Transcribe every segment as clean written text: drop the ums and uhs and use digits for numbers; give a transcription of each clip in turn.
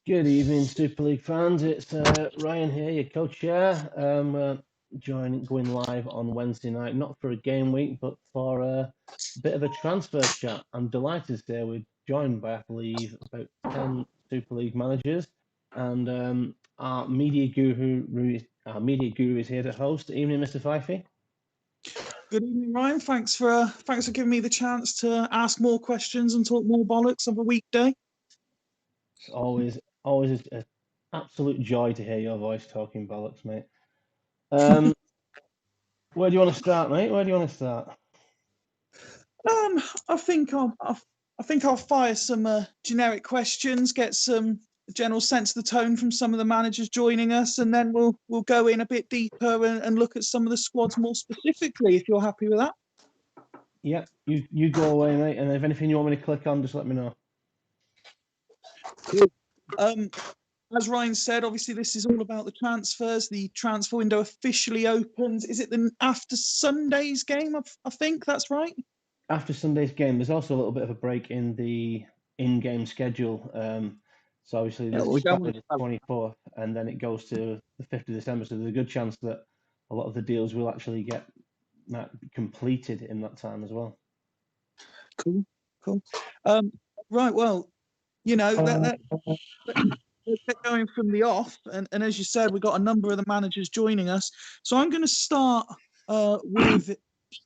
Good evening, Super League fans. It's Ryan here, your co-chair. Going live on Wednesday night, not for a game week, but for a bit of a transfer chat. I'm delighted to say we're joined by, I believe, about 10 Super League managers, and our media guru is here to host. Evening, Mr. Fifey. Good evening, Ryan. Thanks for giving me the chance to ask more questions and talk more bollocks of a weekday. It's always an absolute joy to hear your voice talking bollocks, mate. Where do you want to start, mate? Where do you want to start? I think I'll fire some generic questions, get some general sense of the tone from some of the managers joining us, and then we'll go in a bit deeper and look at some of the squads more specifically. If you're happy with that. Yeah, you go away, mate. And if anything you want me to click on, just let me know. As Ryan said, obviously this is all about the transfers. The transfer window officially opens. Is it after Sunday's game? I think that's right. After Sunday's game, there's also a little bit of a break in the in-game schedule. So obviously it's started the 24th, and then it goes to the 5th of December. So there's a good chance that a lot of the deals will actually get completed in that time as well. Cool. Right. Well, you know let's get going from the off, and as you said, we've got a number of the managers joining us. So I'm going to start with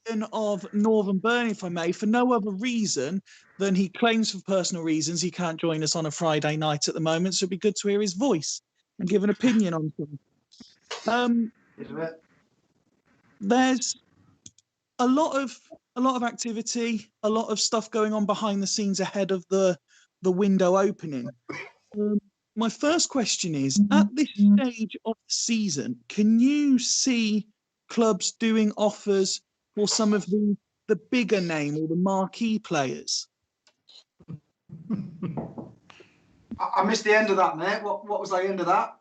Ian of Northern Burn, if I may, for no other reason than he claims for personal reasons he can't join us on a Friday night at the moment. So it'd be good to hear his voice and give an opinion on things. There's a lot of activity, a lot of stuff going on behind the scenes ahead of the window opening. My first question is, at this stage of the season, can you see clubs doing offers for some of the bigger name or the marquee players? I missed the end of that, mate. What was the end of that?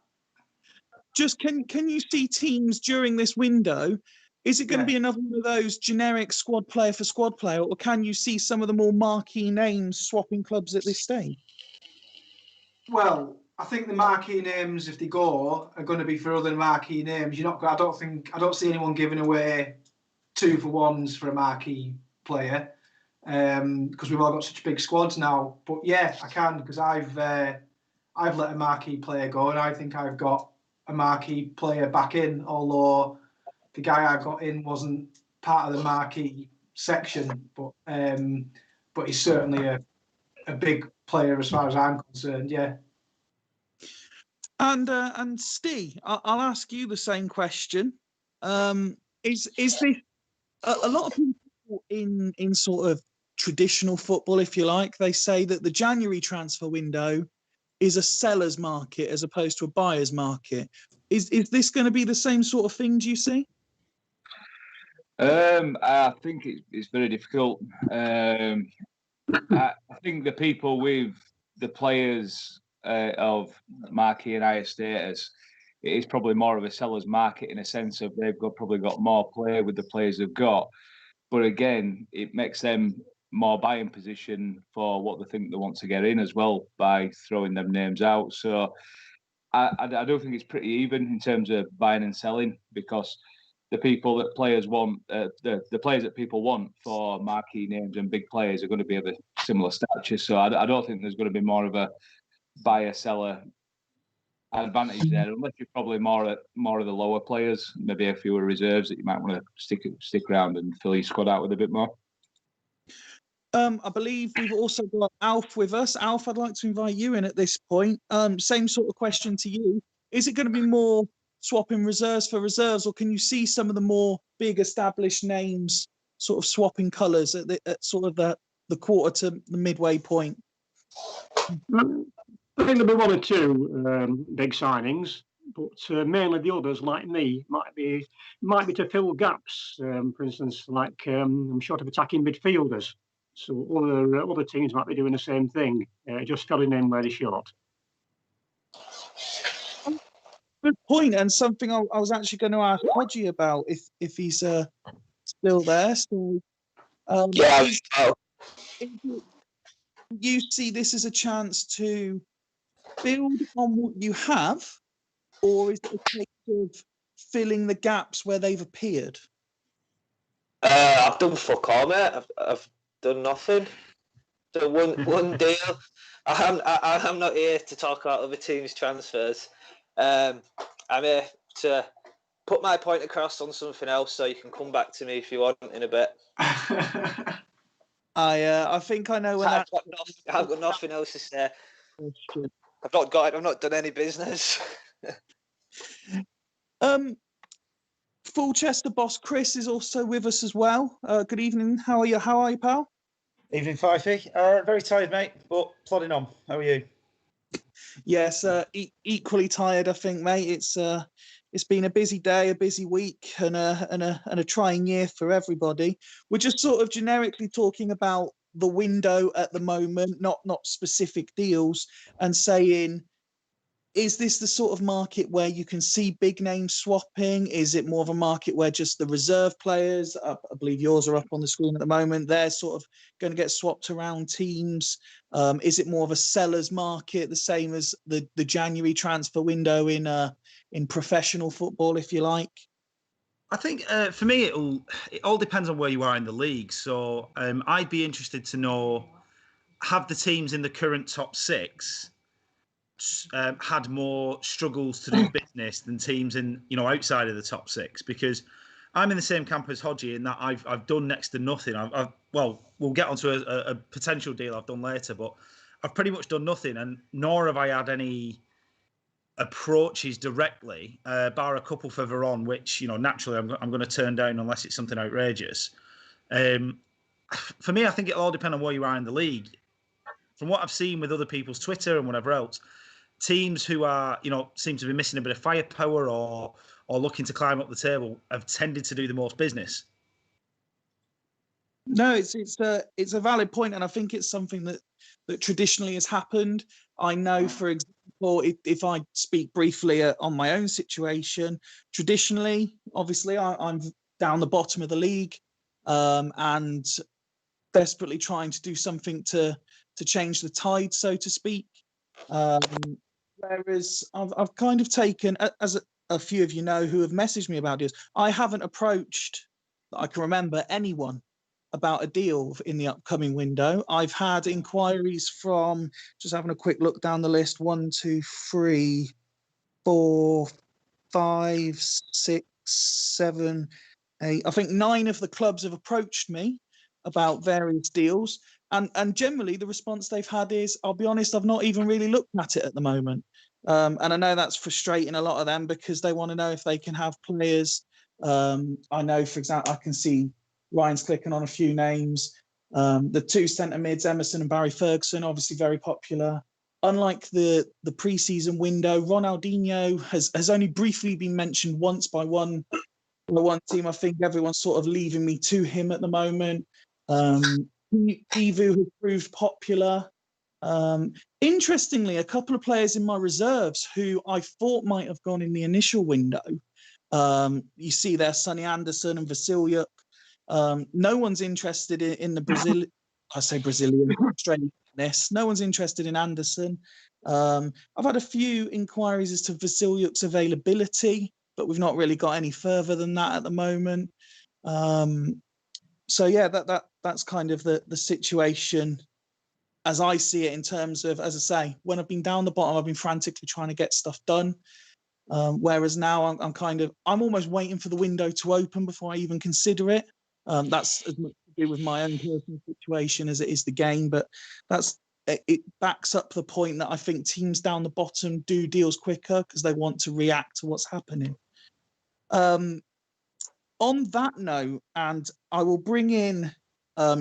Just can you see teams during this window? Is it going to be another one of those generic squad player for squad player, or can you see some of the more marquee names swapping clubs at this stage? Well, I think the marquee names, if they go, are going to be for other marquee names. I don't see anyone giving away 2-for-1s for a marquee player, because we've all got such big squads now. But yeah, I can, because I've let a marquee player go, and I think I've got a marquee player back in, although the guy I got in wasn't part of the marquee section, but he's certainly a big player as far as I'm concerned. Yeah. And Steve, I'll ask you the same question. Is this a lot of people in sort of traditional football, if you like, they say that the January transfer window is a seller's market as opposed to a buyer's market. Is this going to be the same sort of thing, do you see? I think it's very difficult. I think the people with the players of marquee and higher status, it is probably more of a seller's market in a sense of they've probably got more play with the players they've got. But again, it makes them more buying position for what they think they want to get in as well by throwing them names out. So I don't think it's pretty even in terms of buying and selling, because the people that players want, the players that people want for marquee names and big players are going to be of a similar stature. So I don't think there's going to be more of a buyer-seller advantage there, unless you're probably more of the lower players, maybe a fewer reserves that you might want to stick around and fill your squad out with a bit more. I believe we've also got Alf with us. Alf, I'd like to invite you in at this point. Same sort of question to you. Is it going to be more swapping reserves for reserves, or can you see some of the more big established names sort of swapping colours at sort of the quarter to the midway point? I think there'll be one or two big signings, but mainly the others, like me, might be to fill gaps. For instance, like I'm short of attacking midfielders, so other teams might be doing the same thing, just filling in where they're short. Good point, and something I was actually going to ask Hodgie about if he's still there. So, you see this as a chance to build on what you have, or is it a case of filling the gaps where they've appeared? I've done fuck all, mate. I've done nothing. So one deal. I'm not here to talk about other teams' transfers. I'm here to put my point across on something else, so you can come back to me if you want in a bit. I think I know when I've got nothing else to say. I've not done any business. Fulchester boss Chris is also with us as well. Good evening. How are you? How are you, pal? Evening, Fifey. Very tired, mate, but plodding on. How are you? Yes, equally tired, I think, mate. It's been a busy day, a busy week, and a trying year for everybody. We're just sort of generically talking about the window at the moment, not specific deals, and saying, is this the sort of market where you can see big names swapping? Is it more of a market where just the reserve players, I believe yours are up on the screen at the moment, they're sort of going to get swapped around teams? Is it more of a seller's market, the same as the January transfer window in professional football, if you like? I think for me, it all depends on where you are in the league. So I'd be interested to know, have the teams in the current top six had more struggles to do business than teams in outside of the top six? Because I'm in the same camp as Hodgie in that I've done next to nothing. Well, we'll get onto a potential deal I've done later, but I've pretty much done nothing, and nor have I had any approaches directly, bar a couple for Veron, which naturally I'm going to turn down unless it's something outrageous. For me, I think it'll all depend on where you are in the league. From what I've seen with other people's Twitter and whatever else, teams who are, seem to be missing a bit of firepower or looking to climb up the table have tended to do the most business. No, it's a valid point, and I think it's something that traditionally has happened. I know, for example, if I speak briefly on my own situation, traditionally, obviously, I'm down the bottom of the league, and desperately trying to do something to change the tide, so to speak. Whereas I've kind of taken, as a few of you know who have messaged me about deals, I haven't approached, that I can remember, anyone about a deal in the upcoming window. I've had inquiries from, just having a quick look down the list, 1, 2, 3, 4, 5, 6, 7, 8. I think 9 of the clubs have approached me about various deals. And generally the response they've had is, I'll be honest, I've not even really looked at it at the moment. And I know that's frustrating a lot of them because they want to know if they can have players. I know, for example, I can see Ryan's clicking on a few names. The 2 centre mids, Emerson and Barry Ferguson, obviously very popular. Unlike the pre-season window, Ronaldinho has only briefly been mentioned once by one team. I think everyone's sort of leaving me to him at the moment. Ivu has proved popular. Interestingly, a couple of players in my reserves who I thought might have gone in the initial window. You see there, Sonny Anderson and Vasiliuk. No one's interested in the Brazilian, Australianness. No one's interested in Anderson. I've had a few inquiries as to Vasiliuk's availability, but we've not really got any further than that at the moment. So yeah, that's kind of the situation as I see it, in terms of, as I say, when I've been down the bottom, I've been frantically trying to get stuff done. Whereas now I'm almost waiting for the window to open before I even consider it. That's as much to do with my own personal situation as it is the game, but it backs up the point that I think teams down the bottom do deals quicker because they want to react to what's happening. On that note, and I will bring in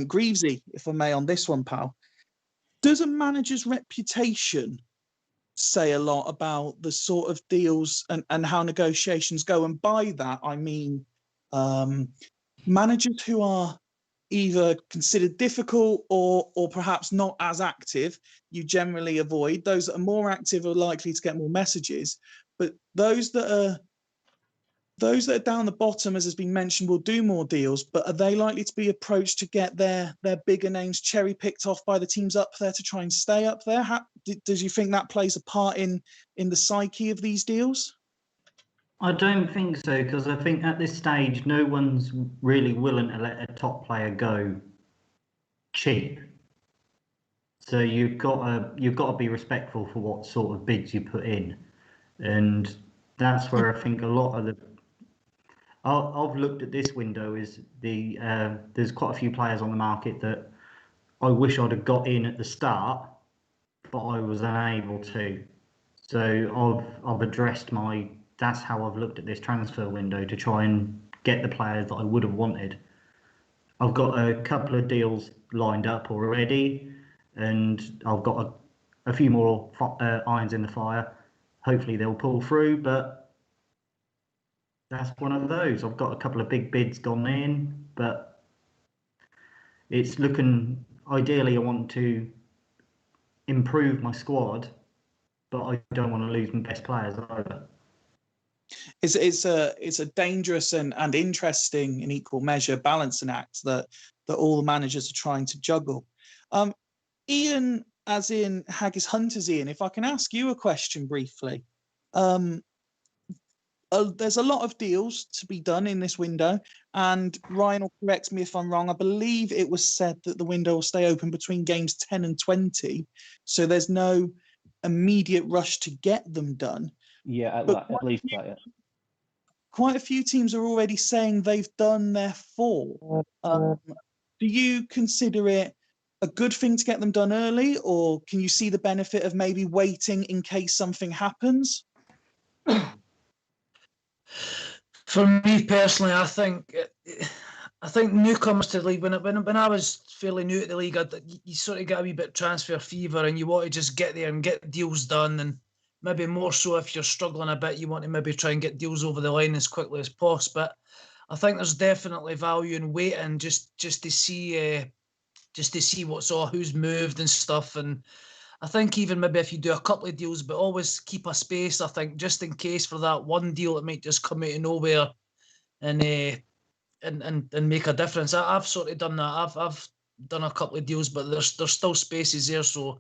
Greavesy, if I may, on this one, pal. Does a manager's reputation say a lot about the sort of deals and how negotiations go? And by that, I mean managers who are either considered difficult or perhaps not as active, you generally avoid. Those that are more active are likely to get more messages. But those that those that are down the bottom, as has been mentioned, will do more deals, but are they likely to be approached to get their bigger names cherry picked off by the teams up there to try and stay up there? Does you think that plays a part in the psyche of these deals? I don't think so, because I think at this stage, no one's really willing to let a top player go cheap. So you've got to be respectful for what sort of bids you put in, and that's where I think a lot of the. I've looked at this window. Is there's quite a few players on the market that I wish I'd have got in at the start, but I was unable to. So I've addressed my. That's how I've looked at this transfer window to try and get the players that I would have wanted. I've got a couple of deals lined up already, and I've got a few more irons in the fire. Hopefully they'll pull through, but that's one of those. I've got a couple of big bids gone in, but it's looking, ideally I want to improve my squad, but I don't want to lose my best players either. It's a dangerous and interesting in equal measure balancing act that all the managers are trying to juggle. Ian, as in Haggis Hunter's Ian, if I can ask you a question briefly. There's a lot of deals to be done in this window, and Ryan will correct me if I'm wrong. I believe it was said that the window will stay open between games 10 and 20, so there's no immediate rush to get them done. Yeah, at least that, yeah. Quite a few teams are already saying they've done their 4. Do you consider it a good thing to get them done early, or can you see the benefit of maybe waiting in case something happens? For me personally, I think newcomers to the league, when I was fairly new to the league, you sort of get a wee bit transfer fever and you want to just get there and get deals done, and maybe more so if you're struggling a bit, you want to maybe try and get deals over the line as quickly as possible. But I think there's definitely value in waiting just to see who's moved and stuff. And I think even maybe if you do a couple of deals, but always keep a space, I think, just in case for that one deal that might just come out of nowhere and make a difference. I've sort of done that. I've done a couple of deals, but there's still spaces there. So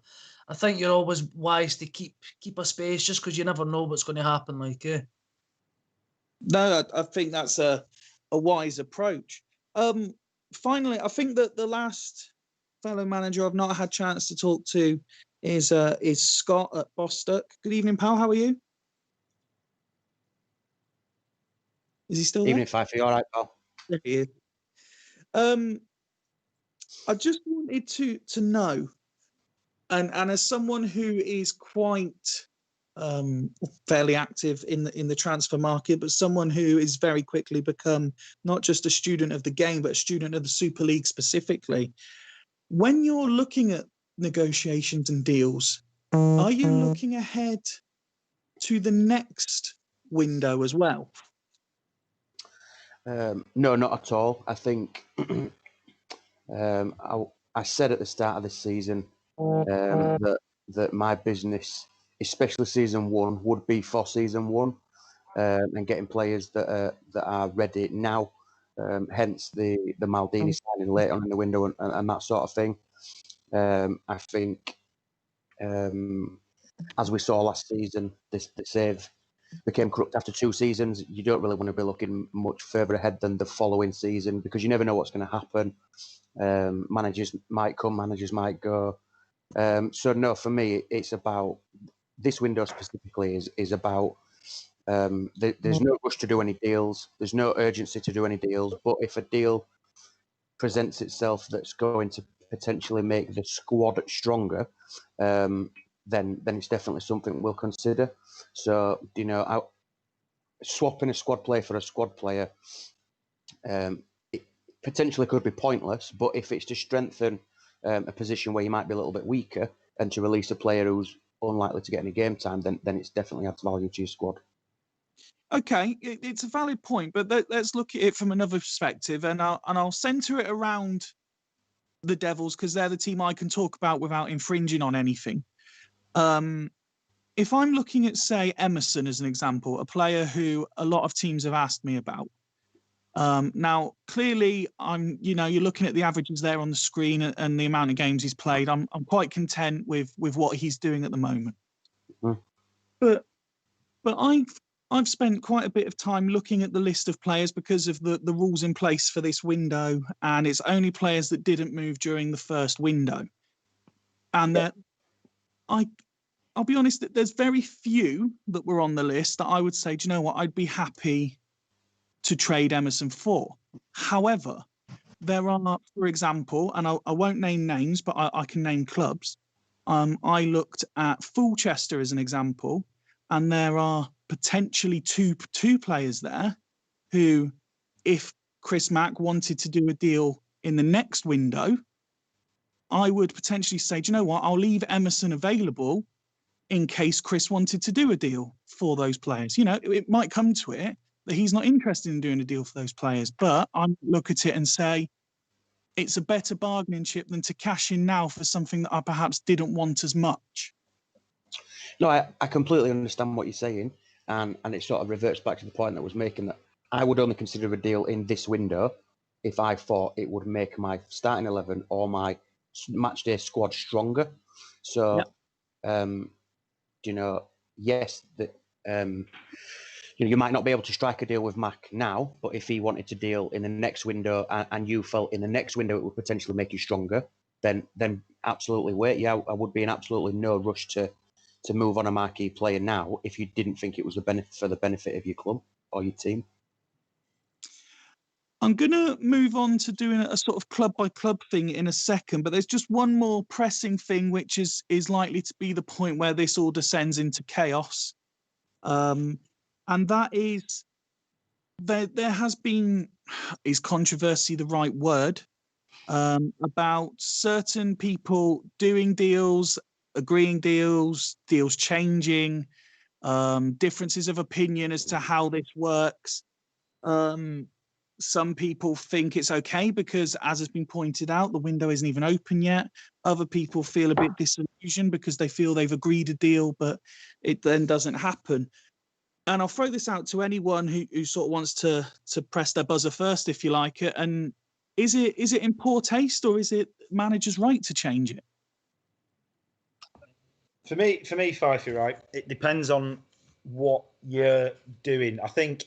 I think you're always wise to keep a space, just because you never know what's going to happen. No, I think that's a wise approach. Finally, I think that the last fellow manager I've not had a chance to talk to is Scott at Bostock. Good evening, pal. How are you? Is he still there? Evening, Fifey. All right, pal. There he is. I just wanted to know, and as someone who is quite fairly active in the transfer market, but someone who is very quickly become not just a student of the game, but a student of the Super League specifically. When you're looking at negotiations and deals, are you looking ahead to the next window as well? No, not at all. I think I said at the start of this season that my business, especially season 1, would be for season 1, and getting players that are ready now. Hence the Maldini signing late on in the window and that sort of thing. I think, as we saw last season, the save became corrupt after 2 seasons. You don't really want to be looking much further ahead than the following season, because you never know what's going to happen. Managers might come, managers might go. So no, for me, it's about this window specifically is about there's no rush to do any deals. There's no urgency to do any deals. But if a deal presents itself that's going to potentially make the squad stronger, then it's definitely something we'll consider. So, swapping a squad player for a squad player, it potentially could be pointless, but if it's to strengthen a position where you might be a little bit weaker and to release a player who's unlikely to get any game time, then it's definitely adds value to your squad. Okay, it's a valid point, but let's look at it from another perspective, and I'll centre it around the Devils, because they're the team I can talk about without infringing on anything. if I'm looking at, say, Emerson as an example, a player who a lot of teams have asked me about. Now, clearly, you're looking at the averages there on the screen and the amount of games he's played. I'm quite content with what he's doing at the moment. Mm. But I've spent quite a bit of time looking at the list of players because of the rules in place for this window, and it's only players that didn't move during the first window. And that I'll be honest, that there's very few that were on the list that I would say, do you know what, I'd be happy to trade Emerson for. However, there are, for example, and I won't name names, but I can name clubs. I looked at Fulchester as an example, and there are potentially two players there who, if Chris Mack wanted to do a deal in the next window, I would potentially say, do you know what, I'll leave Emerson available in case Chris wanted to do a deal for those players. It might come to it that he's not interested in doing a deal for those players, but I look at it and say, it's a better bargaining chip than to cash in now for something that I perhaps didn't want as much. No, I completely understand what you're saying, and it sort of reverts back to the point that I was making, that I would only consider a deal in this window if I thought it would make my starting 11 or my match day squad stronger. So, yes, that you might not be able to strike a deal with Mac now, but if he wanted to deal in the next window and you felt in the next window it would potentially make you stronger, then absolutely wait. Yeah, I would be in absolutely no rush to move on a marquee player now if you didn't think it was for the benefit of your club or your team. I'm going to move on to doing a sort of club by club thing in a second, but there's just one more pressing thing, which is likely to be the point where this all descends into chaos. And that is, there has been, is controversy the right word, about certain people doing deals, agreeing deals changing, differences of opinion as to how this works. Some people think it's okay because, as has been pointed out, the window isn't even open yet. Other people feel a bit disillusioned because they feel they've agreed a deal, but it then doesn't happen. And I'll throw this out to anyone who sort of wants to press their buzzer first, if you like it. And is it in poor taste, or is it managers' right to change it? For me, Fife, you're right. It depends on what you're doing. I think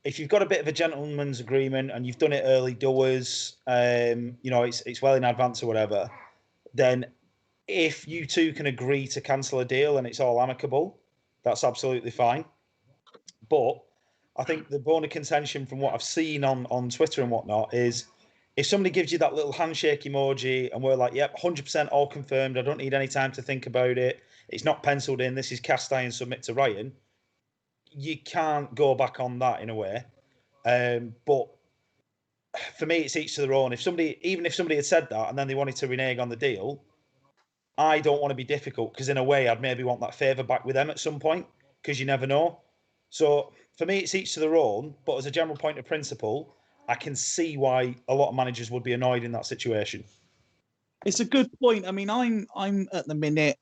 if you've got a bit of a gentleman's agreement and you've done it early doors, it's well in advance or whatever, then if you two can agree to cancel a deal and it's all amicable, that's absolutely fine. But I think the bone of contention from what I've seen on Twitter and whatnot is, if somebody gives you that little handshake emoji and we're like, yep, 100% all confirmed, I don't need any time to think about it, it's not penciled in, this is cast iron, submit to writing, you can't go back on that in a way. But for me, it's each to their own. Even if somebody had said that and then they wanted to renege on the deal, I don't want to be difficult, because in a way I'd maybe want that favour back with them at some point, because you never know. So for me, it's each to their own. But as a general point of principle, I can see why a lot of managers would be annoyed in that situation. It's a good point. I mean, I'm at the minute,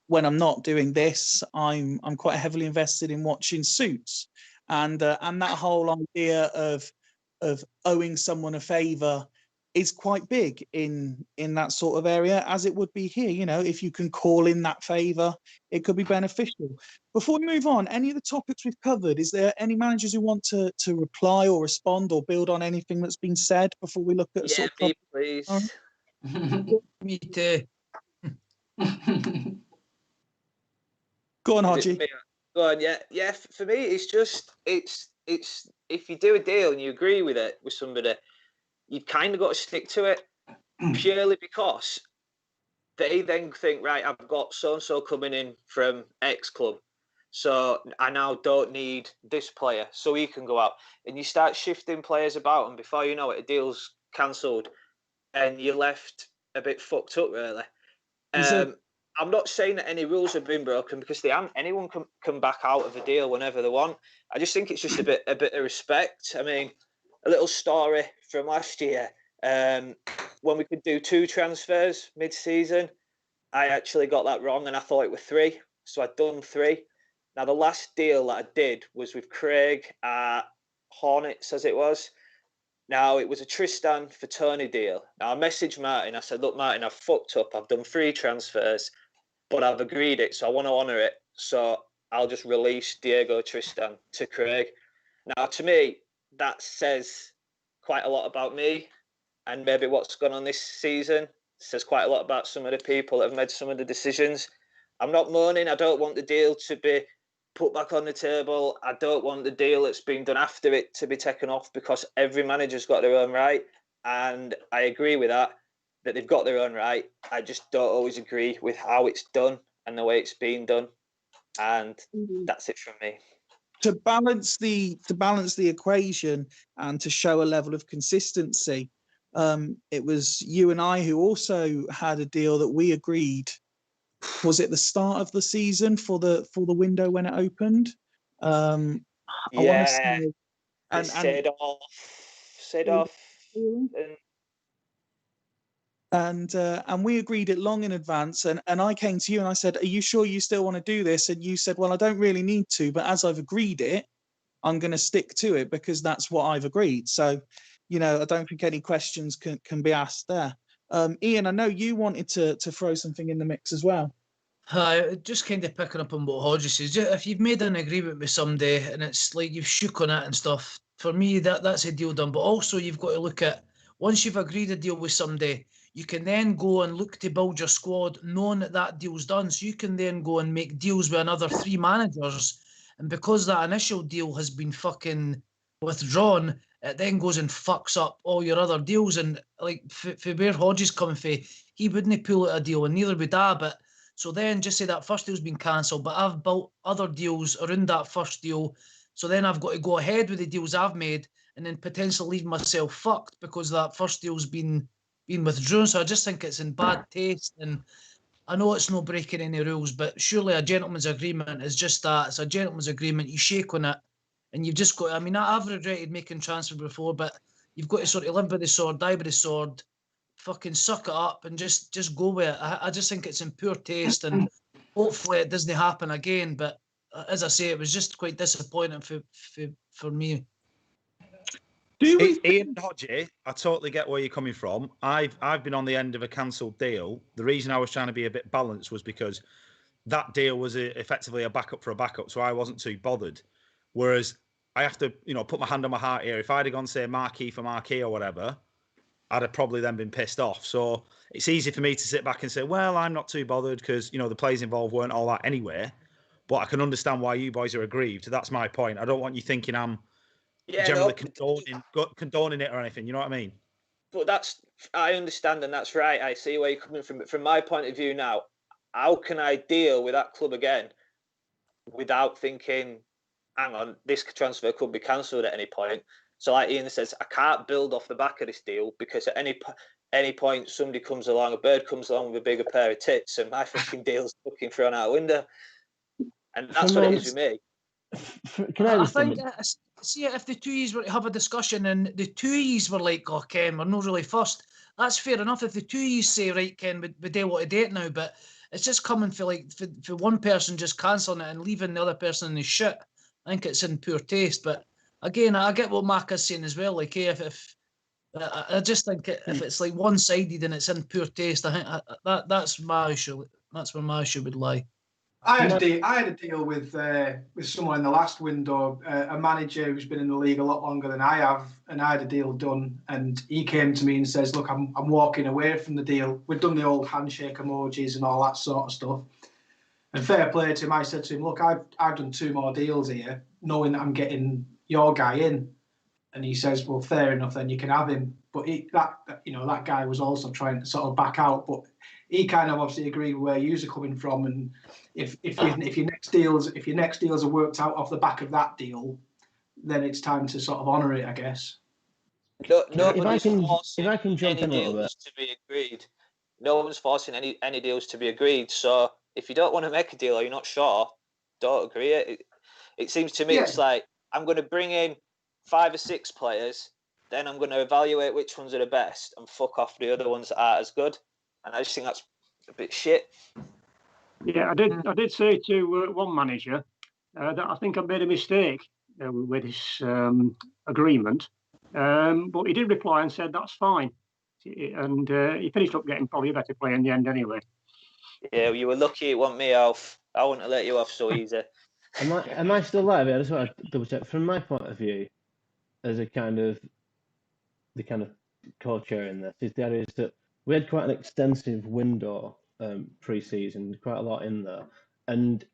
when I'm not doing this, I'm quite heavily invested in watching Suits, and that whole idea of owing someone a favour is quite big in that sort of area, as it would be here. If you can call in that favour, it could be beneficial. Before we move on, any of the topics we've covered, is there any managers who want to reply or respond or build on anything that's been said before we look at sort of me, please. Me too. Go on, Hodgie. Go on, yeah. For me, it's just it's if you do a deal and you agree with it with somebody, you've kind of got to stick to it, purely because they then think, right, I've got so and so coming in from X club, so I now don't need this player, so he can go out, and you start shifting players about, and before you know it, a deal's cancelled, and you're left a bit fucked up, really. I'm not saying that any rules have been broken, because they haven't. Anyone can back out of a deal whenever they want. I just think it's just a bit of respect. I mean, a little story from last year, when we could do 2 transfers mid-season, I actually got that wrong, and I thought it were 3. So I'd done 3. Now, the last deal that I did was with Craig at Hornets, as it was. Now, it was a Tristan for Tony deal. Now, I messaged Martin. I said, look, Martin, I've fucked up. I've done 3 transfers, but I've agreed it, so I want to honour it. So I'll just release Diego Tristan to Craig. Now, to me, that says quite a lot about me and maybe what's gone on this season. It says quite a lot about some of the people that have made some of the decisions. I'm not moaning. I don't want the deal to be put back on the table. I don't want the deal that's been done after it to be taken off, because every manager's got their own right. And I agree with that they've got their own right. I just don't always agree with how it's done and the way it's been done. And that's it from me. To balance the equation and to show a level of consistency, it was you and I who also had a deal that we agreed. Was it the start of the season for the window when it opened? Yeah, Sedoff, and we agreed it long in advance. And I came to you and I said, "Are you sure you still want to do this?" And you said, "Well, I don't really need to, but as I've agreed it, I'm going to stick to it because that's what I've agreed." So, I don't think any questions can be asked there. Ian, I know you wanted to throw something in the mix as well. Just kind of picking up on what Hodges says. If you've made an agreement with somebody and it's like you've shook on it and stuff, for me that's a deal done. But also you've got to look at, once you've agreed a deal with somebody, you can then go and look to build your squad knowing that deal's done. So you can then go and make deals with another 3 managers. And because that initial deal has been fucking withdrawn, it then goes and fucks up all your other deals. And like for where Hodges coming from, he wouldn't pull out a deal and neither would I. But so then just say that first deal's been cancelled, but I've built other deals around that first deal. So then I've got to go ahead with the deals I've made and then potentially leave myself fucked because that first deal's been withdrawn. So I just think it's in bad taste. And I know it's not breaking any rules, but surely a gentleman's agreement is just that. It's a gentleman's agreement. You shake on it and you've just got, I've regretted making transfer before, but you've got to sort of live by the sword, die by the sword. Fucking suck it up and just go with it. I just think it's in poor taste, and hopefully it doesn't happen again. But as I say, it was just quite disappointing for me. Ian Hodgie, I totally get where you're coming from. I've been on the end of a cancelled deal. The reason I was trying to be a bit balanced was because that deal was effectively a backup for a backup, so I wasn't too bothered. Whereas I have to, put my hand on my heart here. If I'd have gone, say, marquee for marquee or whatever, I'd have probably then been pissed off. So it's easy for me to sit back and say, well, I'm not too bothered because, the players involved weren't all that anyway. But I can understand why you boys are aggrieved. That's my point. I don't want you thinking I'm generally condoning it or anything. You know what I mean? But I understand, and that's right. I see where you're coming from. But from my point of view now, how can I deal with that club again without thinking, hang on, this transfer could be cancelled at any point? So like Ian says, I can't build off the back of this deal because at any point somebody comes along, a bird comes along with a bigger pair of tits, and my fucking deal's fucking thrown out the window. And that's what it is with me. I think, see, if the two E's were to have a discussion and the two E's were like, oh, Ken, we're not really fussed, that's fair enough. If the two E's say, right, Ken, we do want to date now, but it's just coming for one person just cancelling it and leaving the other person in the shit. I think it's in poor taste, but again, I get what Mark is saying as well. Like, hey, I just think if it's like one-sided and it's in poor taste, I think that's my issue. That's where my issue would lie. I had a deal with someone in the last window, a manager who's been in the league a lot longer than I have, and I had a deal done. And he came to me and says, "Look, I'm walking away from the deal." We'd done the old handshake emojis and all that sort of stuff. And fair play to him, I said to him, "Look, I've done 2 more deals here, knowing that I'm getting your guy in." And he says, "Well, fair enough, then you can have him." But that guy was also trying to sort of back out, but he kind of obviously agreed with where you're coming from. And if your next deals are worked out off the back of that deal, then it's time to sort of honour it, I guess. Nobody's forcing any deals to be agreed. No one's forcing any deals to be agreed. So if you don't want to make a deal or you're not sure, don't agree. It seems to me It's like I'm going to bring in 5 or 6 players, then I'm going to evaluate which ones are the best and fuck off the other ones that aren't as good. And I just think that's a bit shit. Yeah, I did say to one manager that I think I made a mistake with this agreement, but he did reply and said that's fine, and he finished up getting probably a better player in the end anyway. Yeah, you were lucky it wasn't me, Alf. I wouldn't have let you off so easy. Am I still live? I just want to double check. From my point of view, as the kind of co-chair in this, is the idea is that we had quite an extensive window pre-season, quite a lot in there, and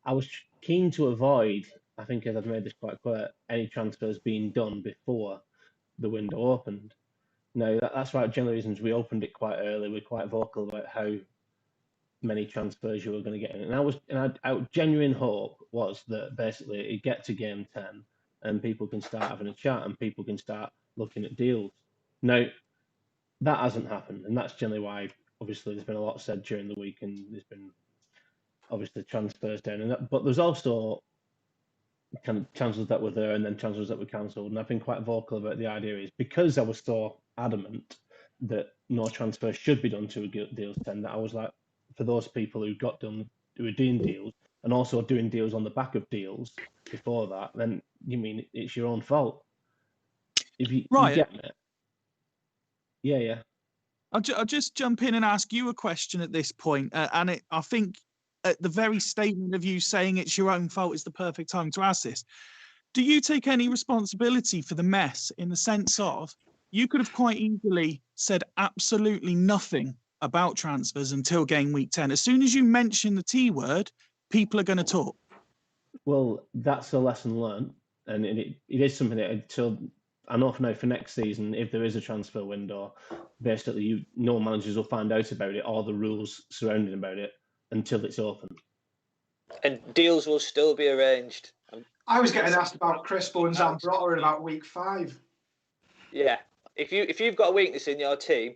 I was keen to avoid, I think as I've made this quite clear, any transfers being done before the window opened. No, that's right. General reasons we opened it quite early. We're quite vocal about how many transfers you were going to get in, and our genuine hope was that basically it get to game 10 and people can start having a chat and people can start looking at deals. Now that hasn't happened, and that's generally why obviously there's been a lot said during the week, and there's been obviously transfers down, and but there's also kind of transfers that were there and then transfers that were cancelled. And I've been quite vocal about the idea is because I was so adamant that no transfer should be done to a deals 10, that I was like, for those people who got done, who were doing deals and also doing deals on the back of deals before that, then you mean it's your own fault. If you, Right. You get it. Yeah. I'll just jump in and ask you a question at this point, and I think at the very statement of you saying it's your own fault is the perfect time to ask this. Do you take any responsibility for the mess in the sense of you could have quite easily said absolutely nothing about transfers until game week 10? As soon as you mention the T word, people are going to talk. Well, that's a lesson learned, and it is something that so I know for now for next season, if there is a transfer window, basically no managers will find out about it or the rules surrounding about it until it's open. And deals will still be arranged. I was getting asked about Crespo and Zambrotta in about week 5. Yeah, if you've got a weakness in your team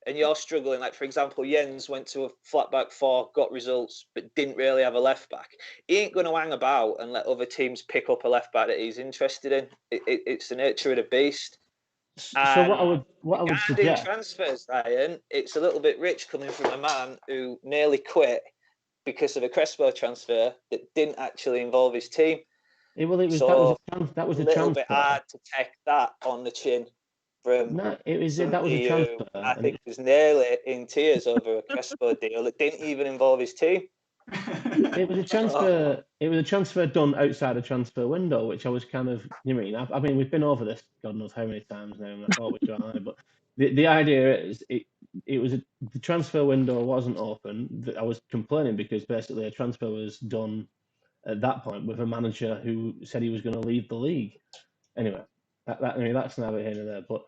and you're struggling, like for example, Jens went to a flat back 4, got results, but didn't really have a left back. He ain't going to hang about and let other teams pick up a left back that he's interested in. It's the nature of the beast. So what I would suggest transfers, Ryan, it's a little bit rich coming from a man who nearly quit because of a Crespo transfer that didn't actually involve his team. that was a little transfer. bit hard to take that on the chin from. No, that was a transfer. I think was nearly in tears over a Crespo deal that didn't even involve his team. It was a transfer. It was a transfer done outside a transfer window, which I was kind of. You mean? I mean, we've been over this God knows how many times now, and I thought we'd try. But the idea is, it was the transfer window wasn't open. I was complaining because basically a transfer was done at that point with a manager who said he was going to leave the league. Anyway, that's neither here nor there. But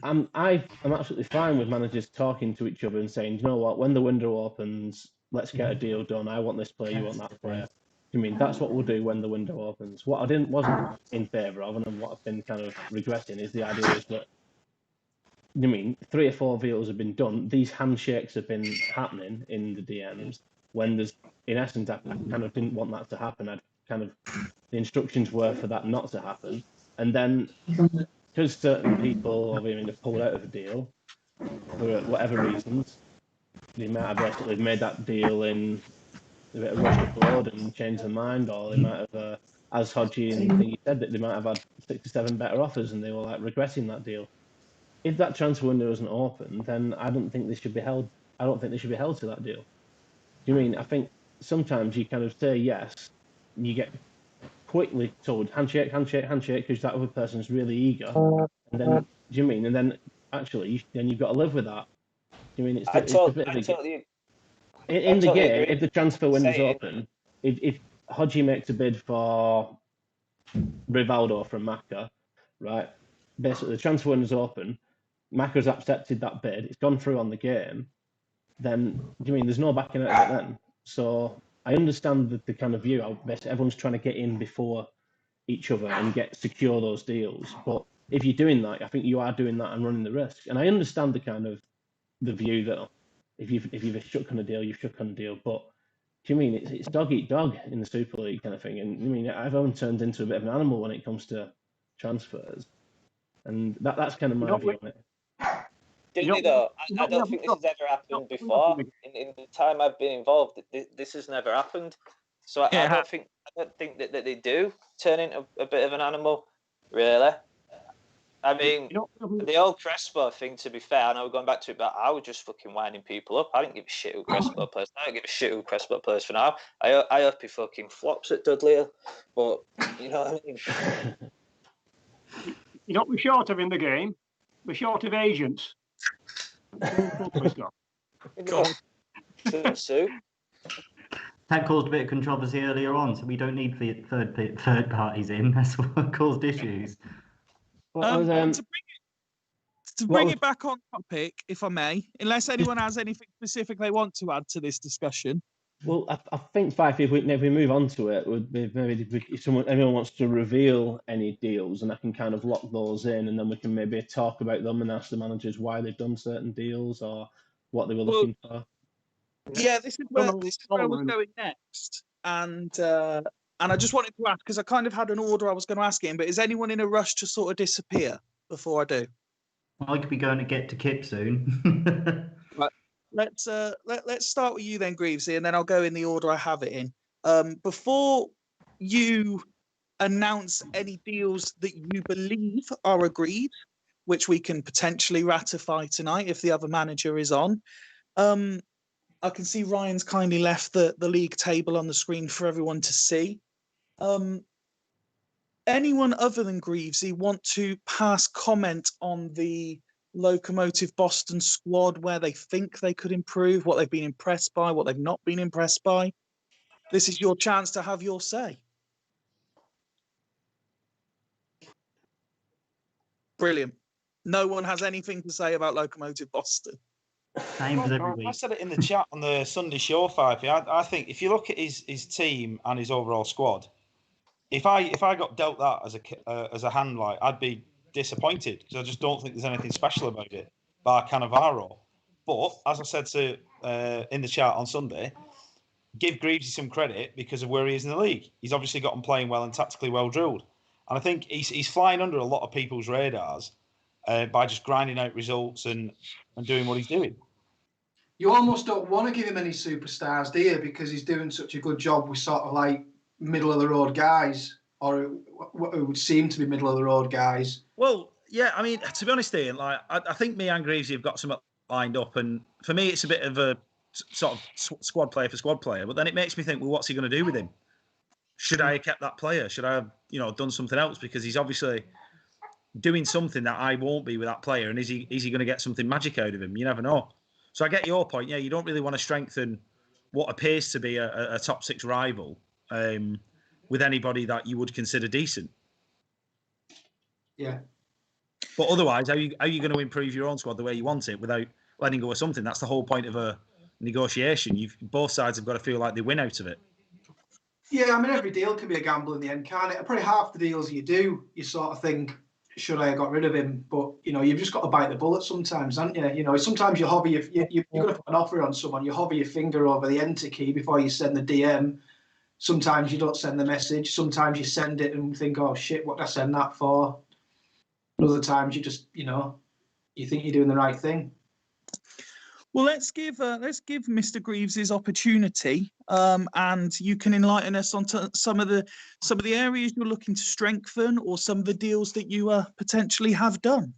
I'm absolutely fine with managers talking to each other and saying, you know what, when the window opens, let's get a deal done. I want this player, you want that player. I mean, that's what we'll do when the window opens. What I wasn't in favour of, and what I've been kind of regretting, is the idea is that, I mean, 3 or 4 deals have been done. These handshakes have been happening in the DMs when there's, in essence, I kind of didn't want that to happen. The instructions were for that not to happen. And then, because certain people have pulled out of a deal for whatever reasons, they might have basically made that deal in a bit of rush of blood and changed their mind, or they might have, as Hodgie and Thingy said, that they might have had 6 or 7 better offers and they were like regretting that deal. If that transfer window isn't open, then I don't think they should be held. I don't think they should be held to that deal. Do you mean? I think sometimes you kind of say yes, and you get quickly told handshake because that other person's really eager, and then do you mean? And then actually, then you've got to live with that. Do you mean? It's a bit of a in the game. If the transfer window's open, if Hodgie makes a bid for Rivaldo from Macca, right? Basically, the transfer window's open. Macca's accepted that bid. It's gone through on the game. Then do you mean there's no backing out of it then? So I understand the kind of view. Basically, everyone's trying to get in before each other and secure those deals. But if you're doing that, I think you are doing that and running the risk. And I understand the kind of the view that if you've shook on a deal, you've shook on a deal. But do you mean it's dog eat dog in the Super League kind of thing? And I mean, everyone turns into a bit of an animal when it comes to transfers, and that's kind of my view on it. Do You they know, though? you I know, we don't haven't think this got- has ever happened not- before. In the time I've been involved, this has never happened. So I Yeah. don't think that they do turn into a bit of an animal, really. I mean, you know, the old Crespo thing, to be fair, I know we're going back to it, but I was just fucking winding people up. I didn't give a shit who Crespo plays. I don't give a shit who Crespo plays for now. I hope he fucking flops at Dudley Hill. But, you know what I mean? You know what we're short of in the game? We're short of agents. Sue. That caused a bit of controversy earlier on, so we don't need third parties in. That's what caused issues. To bring it back on topic, if I may, unless anyone has anything specific they want to add to this discussion. Well, I think, Fife, if we move on to it, would be maybe if anyone wants to reveal any deals, and I can kind of lock those in, and then we can maybe talk about them and ask the managers why they've done certain deals or what they were looking for. Yeah, this is where I was going next, and I just wanted to ask because I kind of had an order I was going to ask him, but is anyone in a rush to sort of disappear before I do? I could be going to get to Kip soon. Right. Let's start with you then, Greavesy, and then I'll go in the order I have it in. Before you announce any deals that you believe are agreed, which we can potentially ratify tonight if the other manager is on. I can see Ryan's kindly left the league table on the screen for everyone to see. Anyone other than Greavesy want to pass comment on the Locomotive Boston squad, where they think they could improve, what they've been impressed by, what they've not been impressed by? This is your chance to have your say. Brilliant. No one has anything to say about Locomotive Boston. Same as every week. I said it in the chat on the Sunday show, Fifey. I think if you look at his team and his overall squad, if I got dealt that as a hand, like, I'd be disappointed because I just don't think there's anything special about it, bar Cannavaro. But as I said to in the chat on Sunday, give Greavesy some credit because of where he is in the league. He's obviously got him playing well and tactically well drilled, and I think he's flying under a lot of people's radars by just grinding out results and doing what he's doing. You almost don't want to give him any superstars, do you? Because he's doing such a good job with sort of like middle of the road guys, or what would seem to be middle of the road guys. Well, yeah, I mean, to be honest, Ian, like I think me and Greavesy have got some lined up, and for me, it's a bit of a sort of squad player for squad player. But then it makes me think, well, what's he going to do with him? Should I have kept that player? Should I have, done something else? Because he's obviously doing something that I won't be with that player, and is he going to get something magic out of him? You never know. So I get your point. Yeah, you don't really want to strengthen what appears to be a top six rival with anybody that you would consider decent. Yeah. But otherwise, how are you going to improve your own squad the way you want it without letting go of something? That's the whole point of a negotiation. Both sides have got to feel like they win out of it. Yeah, I mean, every deal can be a gamble in the end, can't it? Probably half the deals you do, you sort of think, should I have got rid of him? But, you've just got to bite the bullet sometimes, haven't you? Sometimes you hover you're going to put an offer on someone, you hover your finger over the enter key before you send the DM. Sometimes you don't send the message. Sometimes you send it and think, oh, shit, what did I send that for? Other times you just, you think you're doing the right thing. Well, let's give Mr. Greaves his opportunity, and you can enlighten us on some of the areas you're looking to strengthen, or some of the deals that you potentially have done.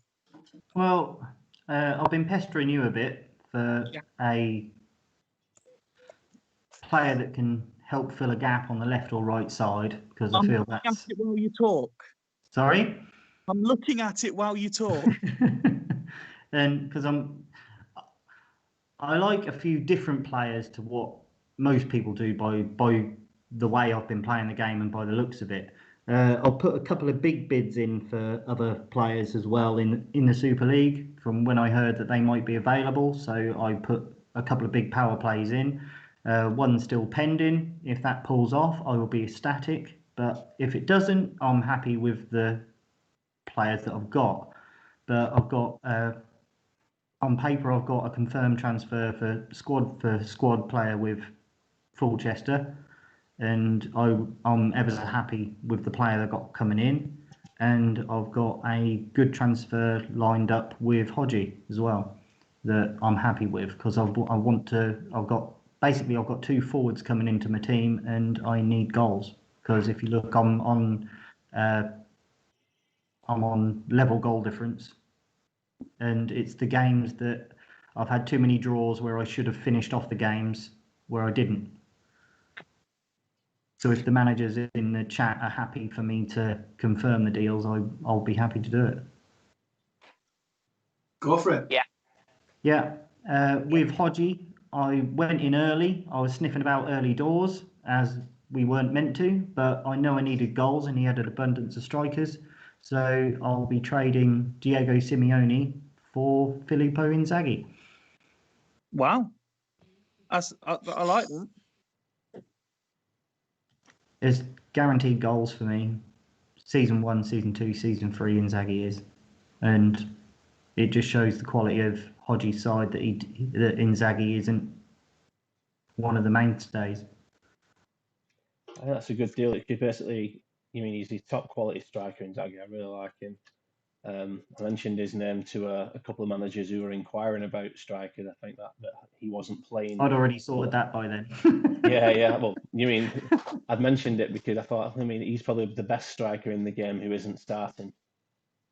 Well, I've been pestering you a bit for a player that can help fill a gap on the left or right side, because I feel that's. I'm looking at it while you talk. Sorry? I'm looking at it while you talk. And because I like a few different players to what most people do by the way I've been playing the game and by the looks of it. I'll put a couple of big bids in for other players as well in the Super League from when I heard that they might be available. So I put a couple of big power plays in. One's still pending. If that pulls off, I will be ecstatic. But if it doesn't, I'm happy with the players that I've got. But I've got on paper, I've got a confirmed transfer for squad player with Fulchester, and I'm ever so happy with the player that got coming in, and I've got a good transfer lined up with Hodgie as well. that I'm happy with, because I've got two forwards coming into my team, and I need goals. Because if you look, I'm on level goal difference, and it's the games that I've had too many draws where I should have finished off the games where I didn't. So if the managers in the chat are happy for me to confirm the deals, I'll be happy to do it. Go for it. Yeah. Yeah. With Hodgie, I went in early. I was sniffing about early doors, as we weren't meant to, but I know I needed goals and he had an abundance of strikers. So I'll be trading Diego Simeone for Filippo Inzaghi. Wow. I like that. It's guaranteed goals for me. Season 1, Season 2, Season 3, Inzaghi is. And it just shows the quality of Hodgie's side that Inzaghi isn't one of the mainstays. I think that's a good deal. It could basically, he's a top quality striker, Inzaghi. I really like him. I mentioned his name to a couple of managers who were inquiring about strikers. I think that he wasn't playing. I'd already sorted that by then. Yeah. Well, I'd mentioned it because I thought, he's probably the best striker in the game who isn't starting,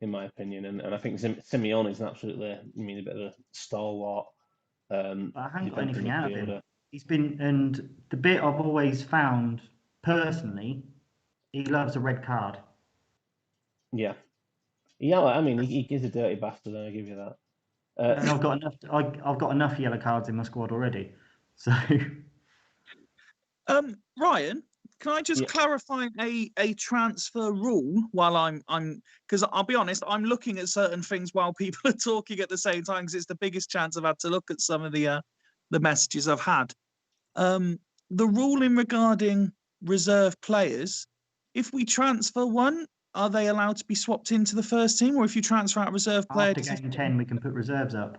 in my opinion. And I think Simeone is absolutely, a bit of a stalwart. I haven't got anything out of him. He's been, and the bit I've always found personally, he loves a red card. Yeah. He is a dirty bastard. I give you that. And I've got enough. I've got enough yellow cards in my squad already. So, Ryan, can I just clarify a transfer rule while I'm because I'll be honest, I'm looking at certain things while people are talking at the same time, because it's the biggest chance I've had to look at some of the messages I've had. The ruling regarding reserve players, if we transfer one, are they allowed to be swapped into the first team, or if you transfer out a reserve player after game 10, we can put reserves up.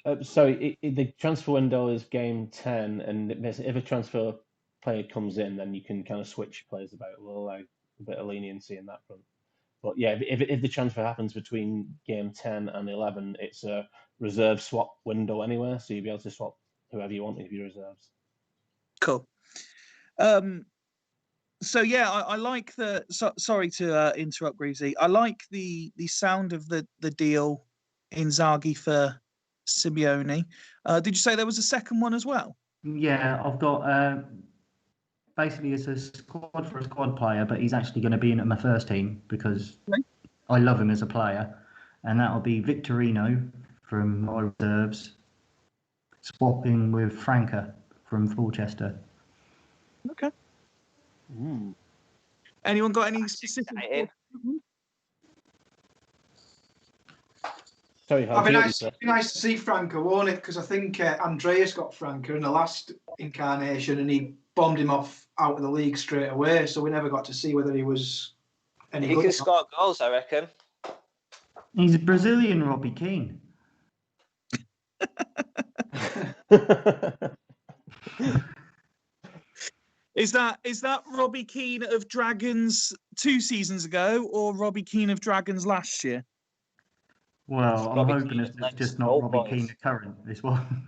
The transfer window is game 10, and if a transfer player comes in, then you can kind of switch players about. We'll allow a bit of leniency in that front. But yeah, if the transfer happens between game 10 and 11, it's a reserve swap window anyway, so you'll be able to swap whoever you want with your reserves. Cool. So yeah, I like the. Sorry to interrupt, Greavesy. I like the sound of the deal, Inzaghi for Simeone. Did you say there was a second one as well? Yeah, I've got basically it's a squad for a squad player, but he's actually going to be in my first team because I love him as a player, and that'll be Victorino from my reserves, swapping with Franca from Colchester. Okay. Anyone got any specific? Sorry, it'd be nice to see Franco, won't it? Because I think Andreas got Franco in the last incarnation, and he bombed him off out of the league straight away. So we never got to see whether he was any good. He can score goals, I reckon. He's a Brazilian Robbie Keane. Is that Robbie Keane of Dragons 2 seasons ago, or Robbie Keane of Dragons last year? Well, I'm hoping it's just not Robbie Keane the current, this one.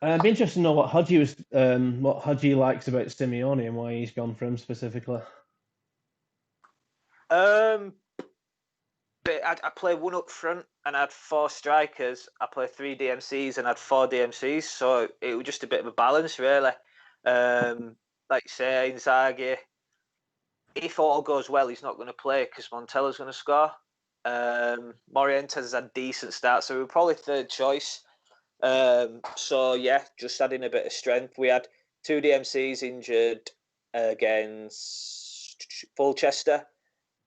It'd be interesting to know what Hodgie likes about Simeone and why he's gone for him specifically. But I play one up front and I had 4 strikers. I play 3 DMCs and I had 4 DMCs, so it was just a bit of a balance, really. Like you say, Inzaghi, if all goes well, he's not going to play because Montella's going to score. Morientes has had a decent start, so we were probably third choice. So yeah, just adding a bit of strength. We had 2 DMCs injured against Colchester,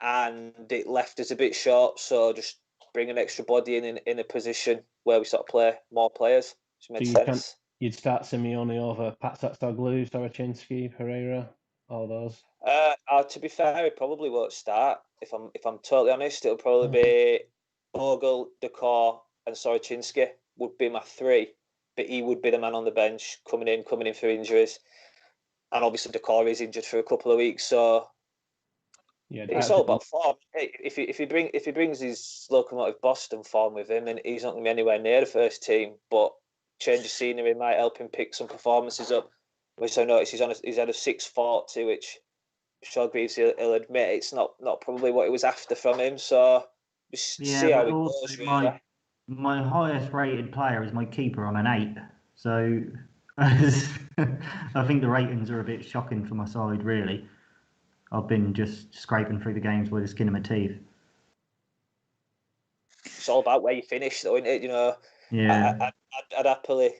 and it left us a bit short. So just bring an extra body in a position where we sort of play more players, which made sense. You'd start Simeone over Patsatstoglu, Sarachinsky, Pereira, all those. To be fair, he probably won't start. If I'm totally honest, it'll probably be Ogle, Decor, and Sarachinsky would be my 3, but he would be the man on the bench coming in for injuries, and obviously Decor is injured for a couple of weeks, so Yeah, It's all about form. If he brings his Locomotive Boston form with him, then he's not going to be anywhere near the first team. But change of scenery might help him pick some performances up. Which I noticed he's had a 640, which Shaw Greaves he'll admit it's not probably what he was after from him. So just see how it goes. Really. My highest rated player is my keeper on an 8. So I think the ratings are a bit shocking for my side, really. I've been just scraping through the games with the skin of my teeth. It's all about where you finish, though, isn't it? You know, yeah. I'd happily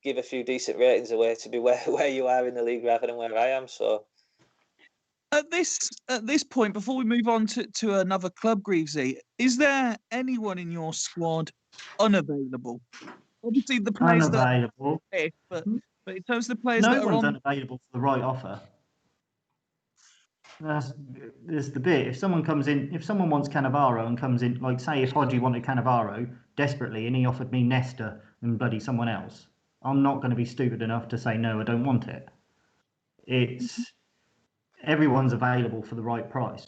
give a few decent ratings away to be where you are in the league rather than where I am. So at this point, before we move on to another club, Greavesy, is there anyone in your squad unavailable? Obviously, the players unavailable. But in terms of the players that are one's on, unavailable for the right offer. That's the bit. If someone comes in, if someone wants Cannavaro and comes in, like say if Hodgie wanted Cannavaro desperately and he offered me Nesta and bloody someone else, I'm not going to be stupid enough to say no, I don't want it. It's everyone's available for the right price.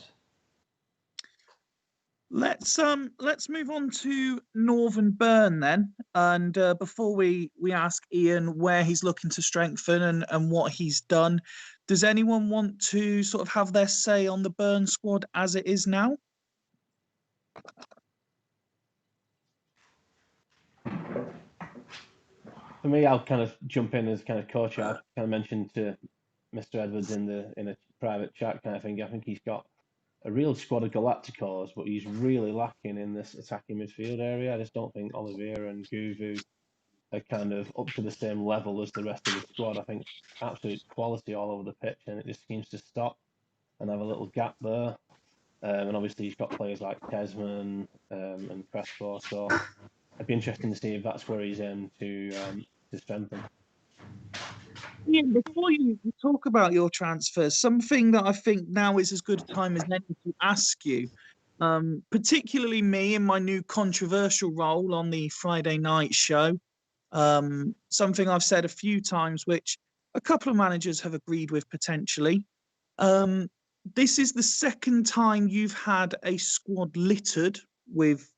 let's move on to Northern Burn then, and before we ask Ian where he's looking to strengthen and what he's done, does anyone want to sort of have their say on the Burn squad as it is now? For me, I'll kind of jump in as kind of coach. I kind of mentioned to Mr. Edwards in a private chat kind of thing. I think he's got a real squad of Galacticos, but he's really lacking in this attacking midfield area. I just don't think Oliveira and Guvu are kind of up to the same level as the rest of the squad. I think absolute quality all over the pitch, and it just seems to stop and have a little gap there. And obviously he's got players like Tesman and Crespo, so it'd be interesting to see if that's where he's aimed to strengthen. Ian, before you talk about your transfers, something that I think now is as good a time as any to ask you, particularly me in my new controversial role on the Friday night show, something I've said a few times, which a couple of managers have agreed with potentially. This is the second time you've had a squad littered with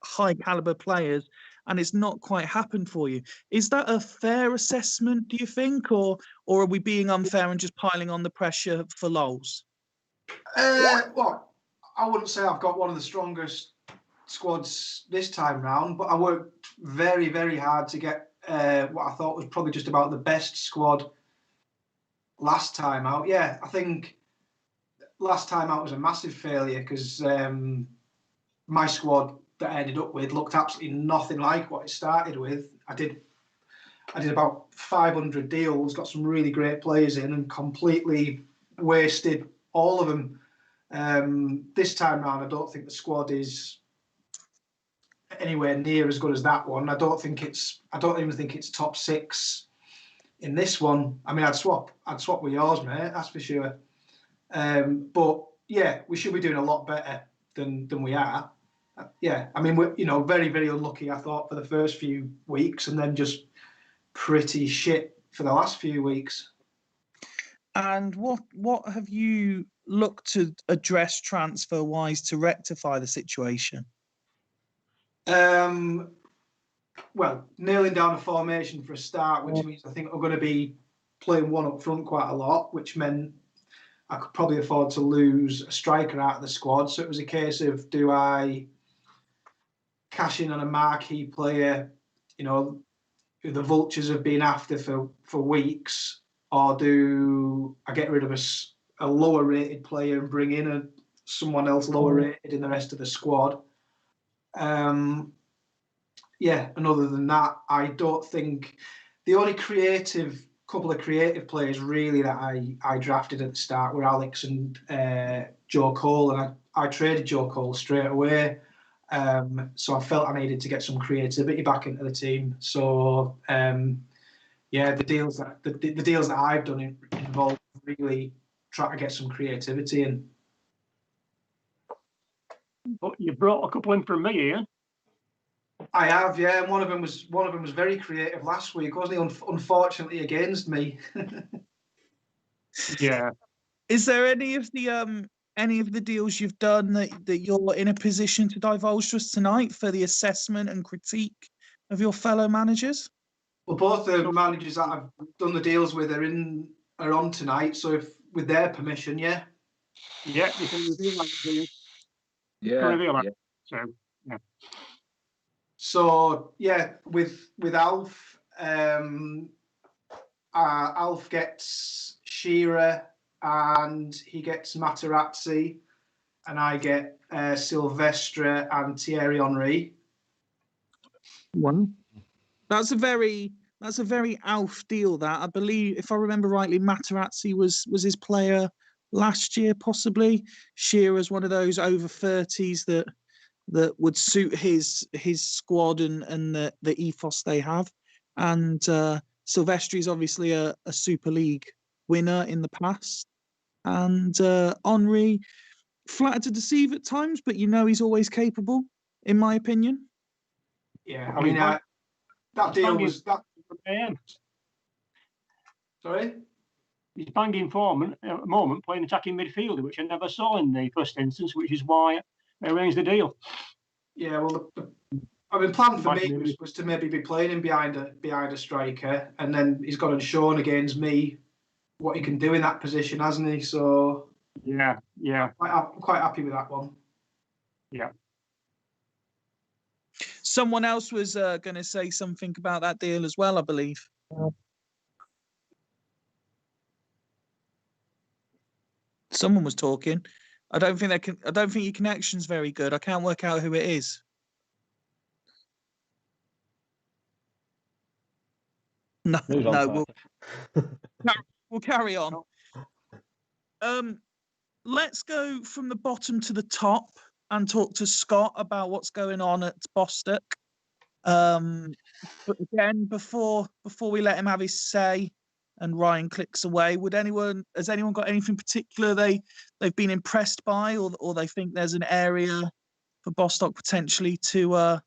high caliber players, and it's not quite happened for you. Is that a fair assessment, do you think, or are we being unfair and just piling on the pressure for lols? Well, I wouldn't say I've got one of the strongest squads this time round, but I worked very, very hard to get what I thought was probably just about the best squad last time out. Yeah, I think last time out was a massive failure because my squad that I ended up with looked absolutely nothing like what it started with. I did about 500 deals, got some really great players in, and completely wasted all of them. This time round, I don't think the squad is anywhere near as good as that one. I don't even think it's top 6 in this one. I mean, I'd swap with yours, mate. That's for sure. But yeah, we should be doing a lot better than we are. Yeah, I mean, we're very, very unlucky, I thought, for the first few weeks, and then just pretty shit for the last few weeks. And what have you looked to address transfer wise to rectify the situation? Well, nailing down a formation for a start, which means I think we're going to be playing one up front quite a lot, which meant I could probably afford to lose a striker out of the squad. So it was a case of, do I cash in on a marquee player, who the Vultures have been after for weeks, or do I get rid of a lower rated player and bring in someone else lower rated in the rest of the squad? Yeah, and other than that, I don't think the only couple of creative players really that I drafted at the start were Alex and Joe Cole, and I traded Joe Cole straight away. So I felt I needed to get some creativity back into the team. So yeah, the deals that I've done involve really trying to get some creativity in. But you brought a couple in from me, Ian. I have, yeah. And one of them was very creative last week, wasn't he? Unfortunately, against me. Yeah. Is there any of the any of the deals you've done that you're in a position to divulge to us tonight for the assessment and critique of your fellow managers? Well, both the managers that I've done the deals with are on tonight. So if with their permission, yeah. Yeah, you can reveal that. Do you? Yeah. Can reveal that. yeah. So yeah. So yeah, with Alf, Alf gets Shearer and he gets Materazzi, and I get Silvestre and Thierry Henry. One. That's a very Alf deal. That, I believe, if I remember rightly, Materazzi was his player last year, possibly. Shearer's one of those over 30s that would suit his squad and the ethos they have. And Silvestri is obviously a Super League winner in the past. And Henry, flattered to deceive at times, but he's always capable, in my opinion. Yeah, I mean, that deal was that. Sorry? He's banging form at the moment, playing attacking midfielder, which I never saw in the first instance, which is why I arranged the deal. Yeah, well, plan for me was to maybe be playing him behind a striker, and then he's got and shown against me what he can do in that position, hasn't he? So yeah, I'm quite happy with that one. Yeah. Someone else was going to say something about that deal as well, I believe. Someone was talking. I don't think your connection's very good. I can't work out who it is. No, we'll carry on. Let's go from the bottom to the top and talk to Scott about what's going on at Bostock. But again, before we let him have his say and Ryan clicks away, has anyone got anything particular they've been impressed by, or they think there's an area for Bostock potentially to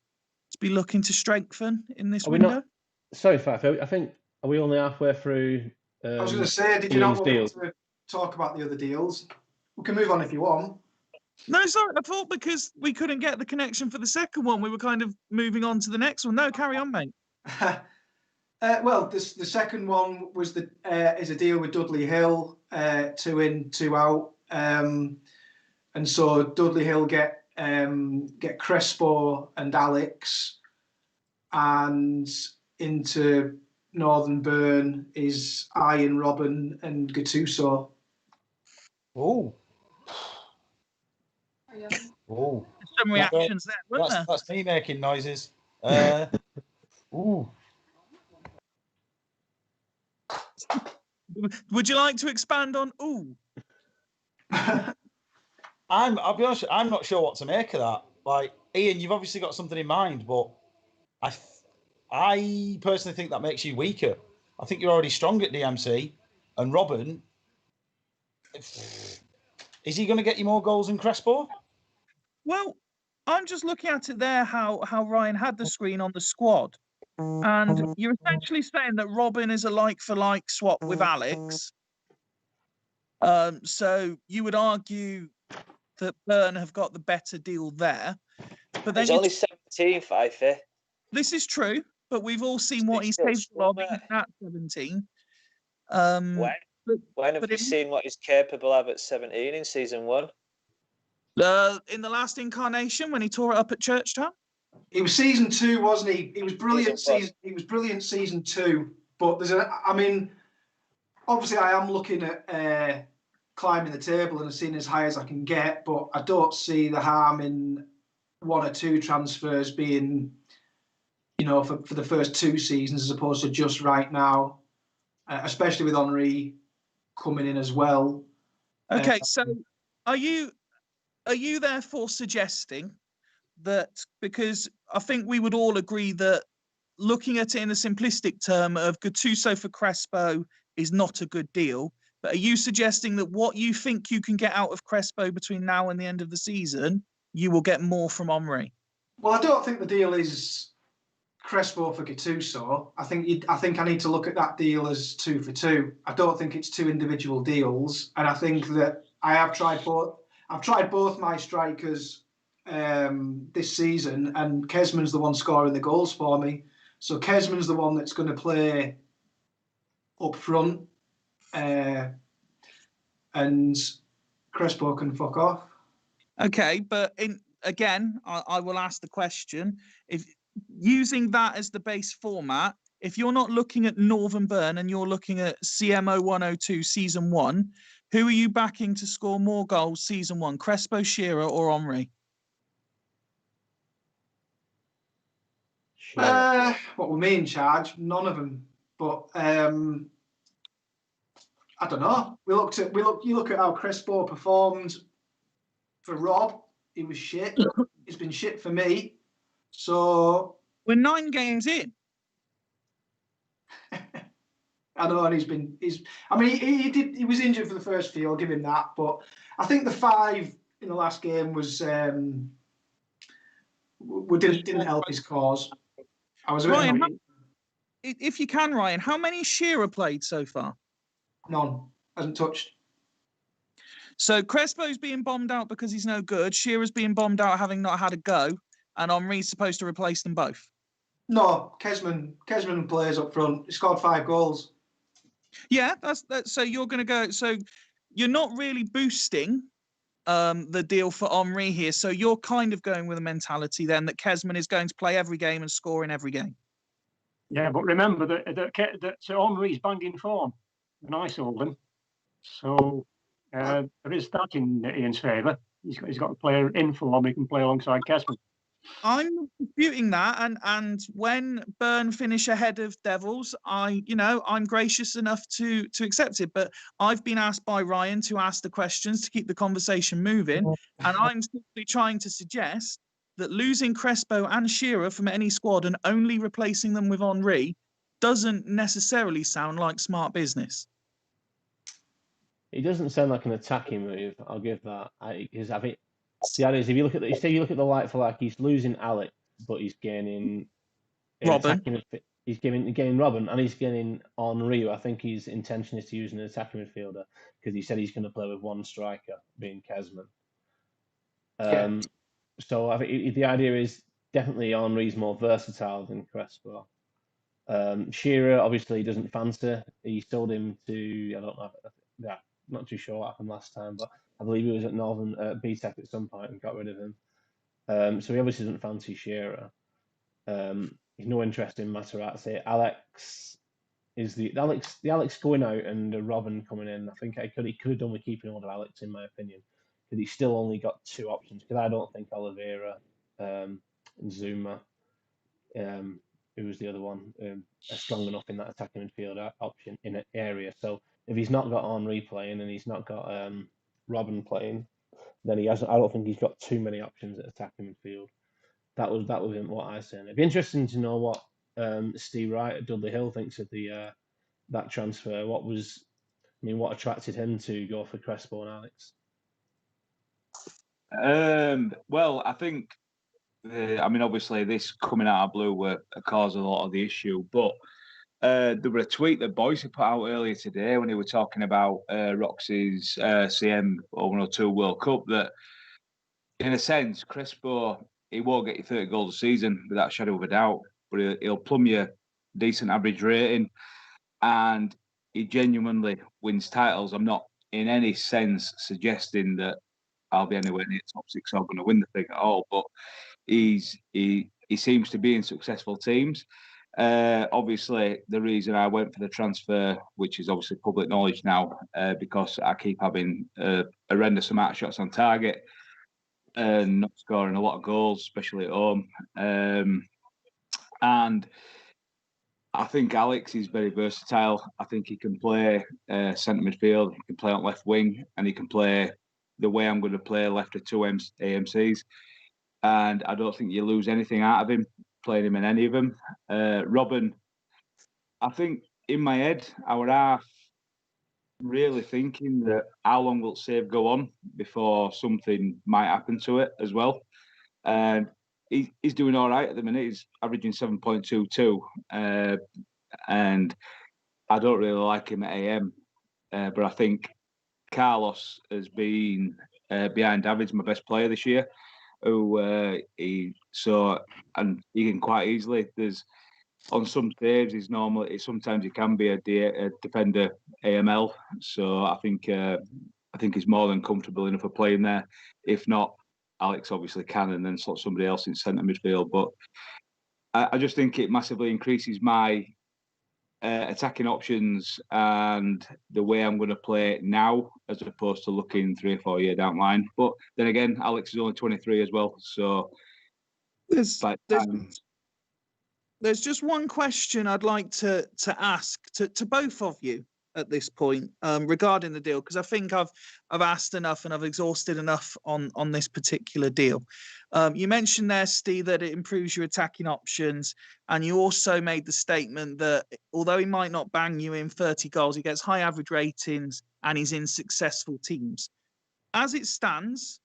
be looking to strengthen in this window? Sorry, Faf, I think, are we only halfway through? I was going to say, did you not want to talk about the other deals? We can move on if you want. No, sorry, I thought because we couldn't get the connection for the second one, we were kind of moving on to the next one. No, carry on, mate. Well, the second one was is a deal with Dudley Hill, 2 in, 2 out, and so Dudley Hill get Crespo and Alex, and into Northern Burn is Ian, Robin, and Gattuso. Oh. Some reactions there, weren't there? That's me making noises. Ooh. Would you like to expand on ooh? I'll be honest, I'm not sure what to make of that. Like, Ian, you've obviously got something in mind, but I personally think that makes you weaker. I think you're already strong at DMC, and Robin, is he going to get you more goals than Crespo? Well, I'm just looking at it there, how Ryan had the screen on the squad. And you're essentially saying that Robin is a like-for-like swap with Alex. So you would argue that Burn have got the better deal there. But then he's only 17, Fifey. This is true, but we've all seen what he's capable of at 17. When have we seen what he's capable of at 17 in season 1? In the last incarnation, when he tore it up at Churchtown. It was season 2, wasn't he? He was brilliant. He was brilliant season 2. But obviously, I am looking at climbing the table and seeing as high as I can get. But I don't see the harm in 1 or 2 transfers being, for the first 2 seasons as opposed to just right now, especially with Henry coming in as well. Okay, so are you therefore suggesting that, because I think we would all agree that looking at it in a simplistic term of Gattuso for Crespo is not a good deal, but are you suggesting that what you think you can get out of Crespo between now and the end of the season, you will get more from Henry? Well, I don't think the deal is Crespo for Gattuso. I think I need to look at that deal as 2 for 2. I don't think it's 2 individual deals, and I think that I have tried both. I've tried both my strikers this season, and Kesman's the one scoring the goals for me. So Kesman's the one that's going to play up front, and Crespo can fuck off. Okay, but again, I will ask the question: if using that as the base format, if you're not looking at Northern Burn and you're looking at CM0102 season 1, who are you backing to score more goals season 1, Crespo, Shearer, or Henry? What were me in charge? None of them. But I don't know. You look at how Crespo performed for Rob. He was shit. He's been shit for me. So we're 9 games in. I know, and he was injured for the first few. I'll give him that. But I think the 5 in the last game was didn't help his cause. I was Ryan, if you can, Ryan, how many Shearer played so far? None. Hasn't touched. So Crespo's being bombed out because he's no good. Shearer's being bombed out having not had a go, and Henry's supposed to replace them both. No, Kesman plays up front. He scored 5 goals. Yeah, that's so you're going to go. So you're not really boosting the deal for Henry here. So you're kind of going with a mentality then that Kesman is going to play every game and score in every game. Yeah, but remember that Henry's banging form, and I sold him. So there is that in Ian's favour. He's got a player in form. He can play alongside Kesman. I'm disputing that, and when Burn finish ahead of Devils, I'm gracious enough to accept it. But I've been asked by Ryan to ask the questions to keep the conversation moving, and I'm simply trying to suggest that losing Crespo and Shearer from any squad and only replacing them with Henry doesn't necessarily sound like smart business. It doesn't sound like an attacking move. I'll give that. Because I think the idea is, if you look at the like for like, he's losing Alex, but he's gaining Robin. He's gaining Robin, and he's getting Henry, who I think his intention is to use an attacking midfielder, because he said he's going to play with one striker, being Kesman. So I think the idea is definitely Henry's more versatile than Crespo. Shearer obviously doesn't fancy. He sold him to, I don't know. Yeah, not too sure what happened last time, but I believe he was at Northern BTEC at some point and got rid of him. So he obviously doesn't fancy Shearer. He's no interest in Materazzi. Alex is the Alex going out and Robin coming in. I think he could have done with keeping hold of Alex, in my opinion, because he's still only got 2 options. Because I don't think Oliveira and Zuma, who was the other one, are strong enough in that attacking midfield option in an area. So if he's not got Henry playing and he's not got Robin playing, then he hasn't. I don't think he's got too many options at attacking midfield. That was what I said. It'd be interesting to know what Steve Wright at Dudley Hill thinks of that transfer. What attracted him to go for Crespo and Alex? Well, I think, obviously this coming out of blue caused a lot of the issue, but there were a tweet that Boise put out earlier today when he were talking about Roxy's CM0102 World Cup, that in a sense, Crespo, he won't get you 30 goals a season without a shadow of a doubt, but he'll plumb you decent average rating, and he genuinely wins titles. I'm not in any sense suggesting that I'll be anywhere near top 6 or going to win the thing at all, but he seems to be in successful teams. Obviously, the reason I went for the transfer, which is obviously public knowledge now, because I keep having a horrendous amount of shots on target and not scoring a lot of goals, especially at home. And I think Alex is very versatile. I think he can play centre midfield, he can play on left wing, and he can play the way I'm going to play, left of 2 AMCs. And I don't think you lose anything out of him playing him in any of them. Robin, I think in my head, I was half really thinking that how long will save go on before something might happen to it as well. And he's doing all right at the minute. He's averaging 7.22. And I don't really like him at AM. But I think Carlos has been behind David's my best player this year. And he can quite easily. There's on some saves sometimes he can be a defender AML. So I think he's more than comfortable enough for playing there. If not, Alex obviously can, and then slot somebody else in centre midfield. But I just think it massively increases my attacking options and the way I'm going to play now, as opposed to looking 3 or 4 years down the line. But then again, Alex is only 23 as well, so there's just one question I'd like to ask to both of you at this point regarding the deal, because I think I've asked enough and I've exhausted enough on this particular deal. You mentioned there, Steve, that it improves your attacking options, and you also made the statement that although he might not bang you in 30 goals, he gets high average ratings and he's in successful teams. As it stands,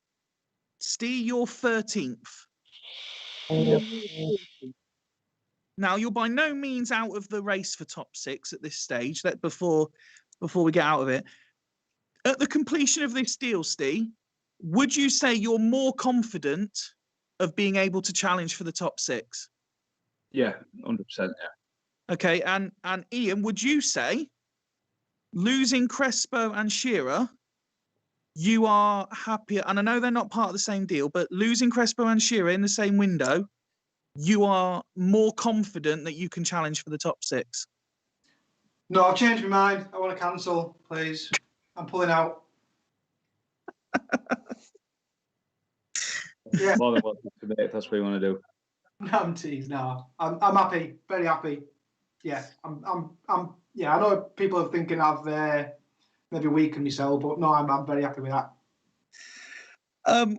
Steve, you're 13th. Now, you're by no means out of the race for top 6 at this stage. That before we get out of it, at the completion of this deal, Steve, would you say you're more confident of being able to challenge for the top 6? Yeah, 100%. Yeah. Okay, and Ian, would you say losing Crespo and Shearer, you are happier? And I know they're not part of the same deal, but losing Crespo and Shearer in the same window, you are more confident that you can challenge for the top 6? No, I've changed my mind. I want to cancel, please. I'm pulling out. Yeah. More than welcome to me if that's what you want to do. No, I'm teased. No, I'm happy. Very happy. Yeah, yeah, I know people are thinking I've maybe weakened myself, but no, I'm very happy with that.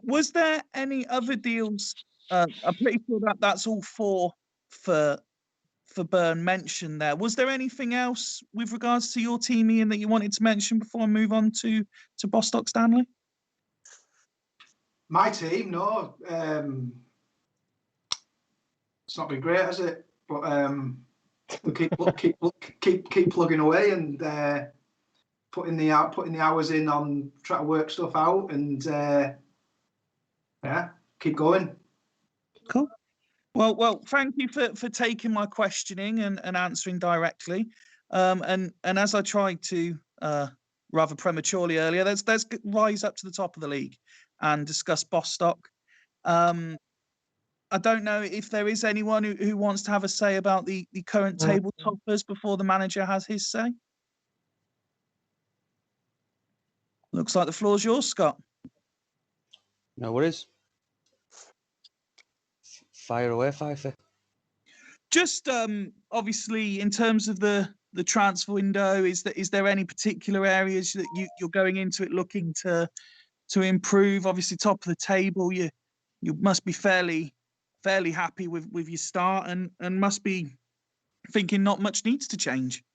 Was there any other deals? I'm pretty sure that's all four for Burn mentioned there. Was there anything else with regards to your team, Ian, that you wanted to mention before I move on to Bostock Stanley? My team, no. It's not been great, has it? But we keep plugging away and putting the hours in on trying to work stuff out, and yeah, keep going. Cool. Well, thank you for taking my questioning and answering directly. And as I tried to rather prematurely earlier, let's rise up to the top of the league and discuss Bostock. I don't know if there is anyone who wants to have a say about the current table toppers before the manager has his say. Looks like the floor's yours, Scott. No worries. Fire away, Pfeiffer. Just obviously, in terms of the transfer window, is there any particular areas that you're going into it looking to improve? Obviously, top of the table, you must be fairly happy with your start and must be thinking not much needs to change.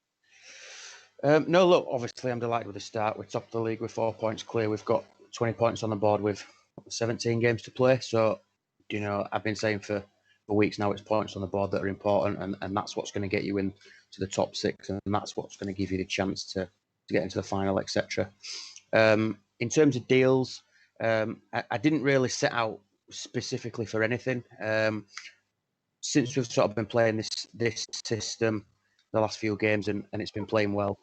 No, look, obviously I'm delighted with the start. We're top of the league with 4 points clear. We've got 20 points on the board with 17 games to play. So, you know, I've been saying for weeks now, it's points on the board that are important, and that's what's going to get you into the top 6, and that's what's going to give you the chance to get into the final, etc. In terms of deals, I didn't really set out specifically for anything. Since we've sort of been playing this system the last few games, and it's been playing well.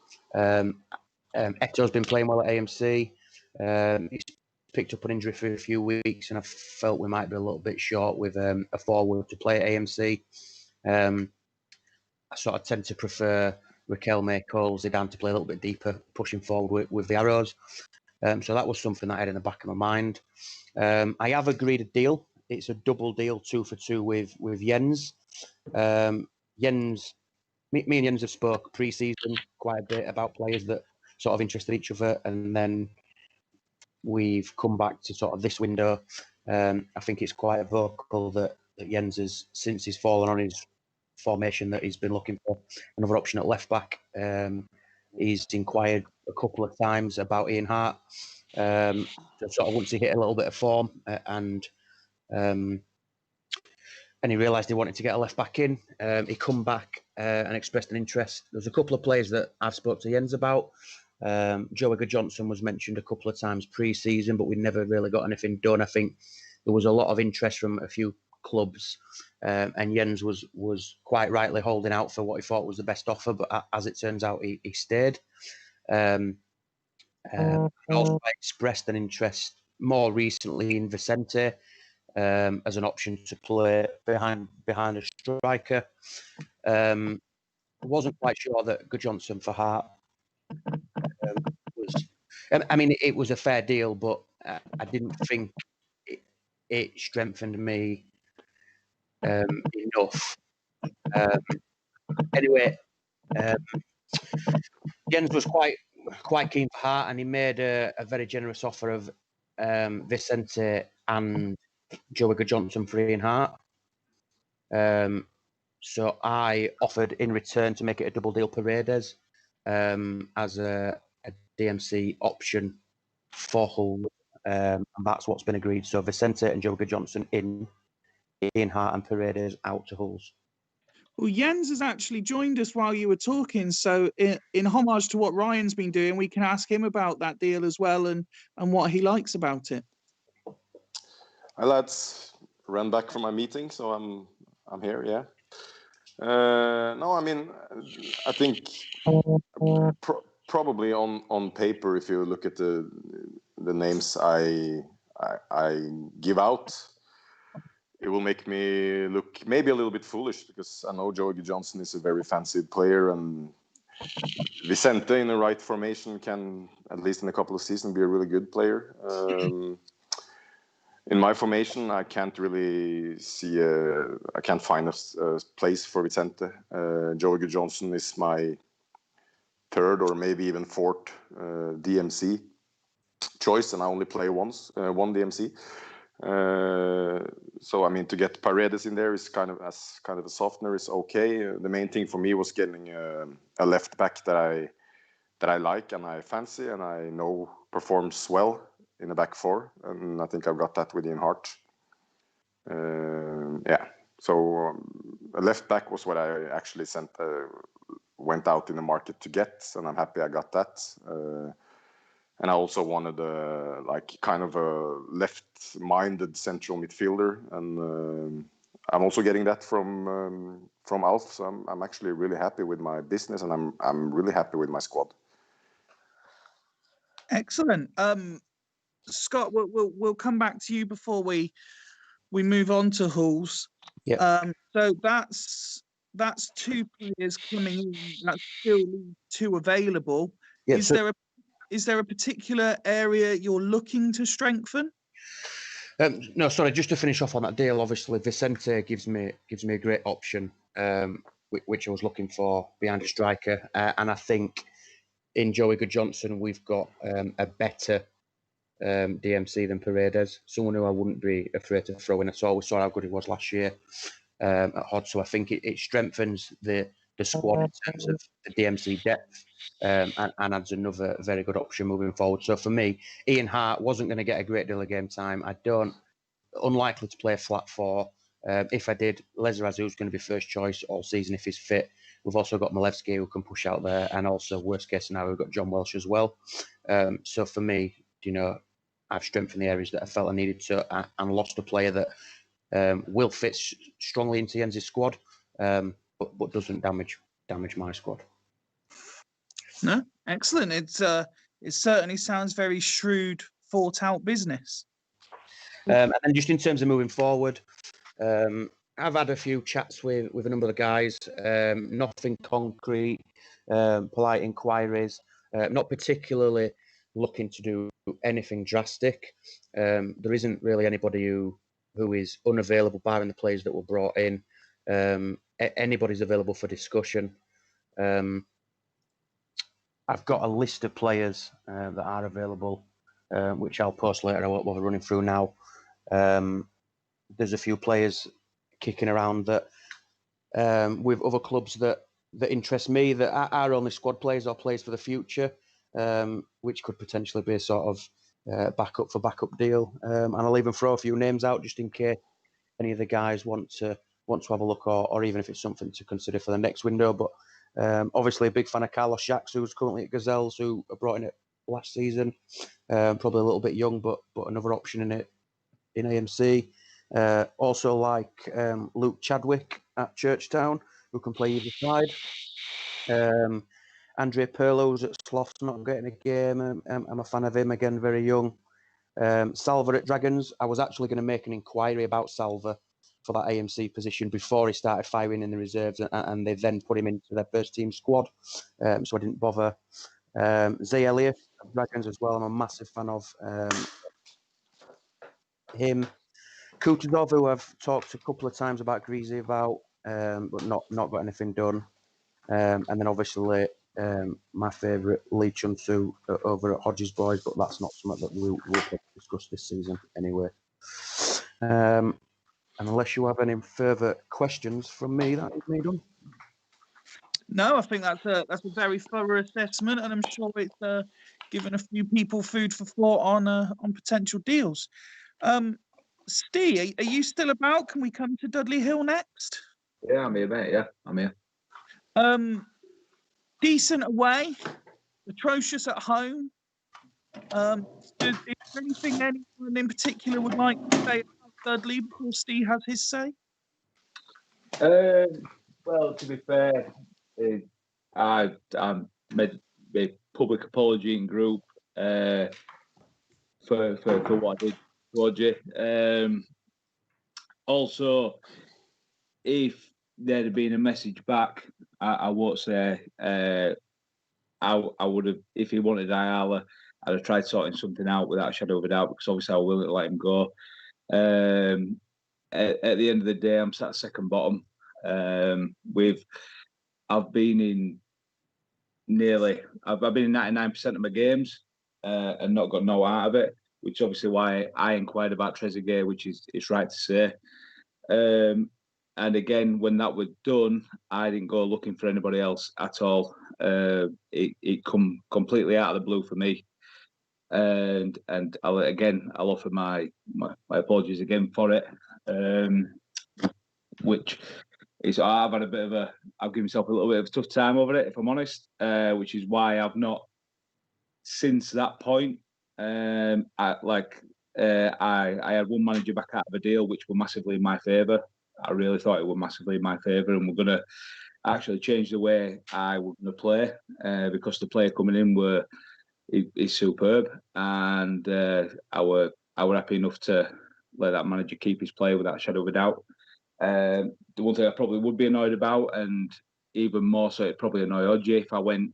Eto's been playing well at AMC. He's picked up an injury for a few weeks, and I felt we might be a little bit short with a forward to play at AMC. I sort of tend to prefer Raquel May-Cole Zidane to play a little bit deeper, pushing forward with the Arrows. So that was something that I had in the back of my mind. I have agreed a deal. It's a double deal, 2 for 2 with Jens. Me and Jens have spoke pre-season quite a bit about players that sort of interested each other, and then we've come back to sort of this window. I think it's quite vocal that Jens has, since he's fallen on his formation, that he's been looking for another option at left back. He's inquired a couple of times about Ian Hart. So sort of once he hit a little bit of form and he realised he wanted to get a left back in, he come back and expressed an interest. There's a couple of players that I've spoke to Jens about. Joey Johnson was mentioned a couple of times pre-season, but we never really got anything done. I think there was a lot of interest from a few clubs, and Jens was quite rightly holding out for what he thought was the best offer, but as it turns out, he stayed. Also expressed an interest more recently in Vicente as an option to play behind a striker. Wasn't quite sure that Johnson for Hart was. I mean, it was a fair deal, but I didn't think it strengthened me enough. Anyway, Jens was quite keen for Hart, and he made a very generous offer of Vicente and Joey Johnson for Ian Hart. So I offered in return to make it a double deal Paredes as a DMC option for Hull, and that's what's been agreed. So Vicente and Joey Johnson in, Ian Hart and Paredes out to Hulls. Well, Jens has actually joined us while you were talking. So in homage to what Ryan's been doing, we can ask him about that deal as well and what he likes about it. Hi lads, ran back from my meeting, so I'm here. Yeah. No, I mean, I think probably on paper, if you look at the names I give out, it will make me look maybe a little bit foolish, because I know Joey Johnson is a very fancied player, and Vicente in the right formation can, at least in a couple of seasons, be a really good player. In my formation, I can't really see I can't find a place for Vicente. Joey Johnson is my third or maybe even fourth DMC choice, and I only play one DMC. So I mean, to get Paredes in there is kind of a softener is okay. The main thing for me was getting a left back that I like and I fancy and I know performs well in the back four, and I think I've got that with Ian Hart. Yeah, so a left back was what I actually went out in the market to get, and I'm happy I got that. And I also wanted kind of a left-minded central midfielder, and I'm also getting that from Alf. So I'm actually really happy with my business, and I'm really happy with my squad. Excellent. Scott, we'll come back to you before we move on to Hulls. Yeah. So that's two players coming in. That's still two available. Yeah, Is there a particular area you're looking to strengthen? No, sorry. Just to finish off on that deal, obviously Vicente gives me a great option, which I was looking for behind a striker, and I think in Joey Johnson we've got a better DMC than Paredes, someone who I wouldn't be afraid to throw in at all. We saw how good he was last year at Hod, so I think it strengthens the squad in terms of the DMC depth, and adds another very good option moving forward. So for me, Ian Hart wasn't going to get a great deal of game time. Unlikely to play flat four. If I did, Lezerazu is going to be first choice all season if he's fit. We've also got Malevsky who can push out there, and also worst case scenario, we've got John Welsh as well. So for me, I've strengthened the areas that I felt I needed to, and lost a player that will fit strongly into Jens' squad, but doesn't damage my squad. No, excellent. It certainly sounds very shrewd, thought out business. And then just in terms of moving forward, I've had a few chats with a number of the guys. Nothing concrete, polite inquiries. Not particularly looking to do anything drastic. There isn't really anybody who is unavailable, barring the players that were brought in. Anybody's available for discussion. I've got a list of players that are available, which I'll post later. I won't bother running through now. There's a few players kicking around that with other clubs that interest me, that are only squad players or players for the future, which could potentially be a sort of backup deal. And I'll even throw a few names out just in case any of the guys want to have a look, or even if it's something to consider for the next window. But Obviously, a big fan of Carlos Jacques, who's currently at Gazelles, who brought in it last season. Probably a little bit young, but another option in it in AMC. Also like Luke Chadwick at Churchtown, who can play either side. Andre Perlo's at Sloth's not getting a game. I'm a fan of him, again, very young. Salva at Dragons. I was actually going to make an inquiry about Salva for that AMC position before he started firing in the reserves, and they then put him into their first team squad. So I didn't bother. Zay Elliott at Dragons as well. I'm a massive fan of him. Kutuzov, who I've talked a couple of times about Greasy about, but not got anything done. And then obviously my favourite Lee Chun-Soo over at Hodges Boys, but that's not something that we'll discuss this season anyway. And unless you have any further questions from me, that is me done. No, I think that's a very thorough assessment, and I'm sure it's given a few people food for thought on potential deals. Steve, are you still about? Can we come to Dudley Hill next? Yeah, I'm here, mate. Yeah, I'm here. Decent away, atrocious at home. Is there anything anyone in particular would like to say about Dudley before Steve has his say? Well, to be fair, I made a public apology in group for what I did towards you. Also, if there'd been a message back, I won't say I would have, if he wanted Ayala, I'd have tried sorting something out without a shadow of a doubt, because obviously I was willing to let him go. At the end of the day, I'm sat second bottom. I've been in 99% of my games and not got no out of it, which is obviously why I inquired about Trezeguet, which is it's right to say. And again, when that was done, I didn't go looking for anybody else at all. It come completely out of the blue for me. And I'll offer my apologies again for it. Which is, I've given myself a little bit of a tough time over it, if I'm honest. Which is why I've not, since that point, I had one manager back out of a deal, which were massively in my favour. I really thought it was massively in my favour, and we're going to actually change the way I was going to play because the player coming in is superb, and I were happy enough to let that manager keep his player without a shadow of a doubt. The one thing I probably would be annoyed about, and even more so, it'd probably annoy Odgie if I went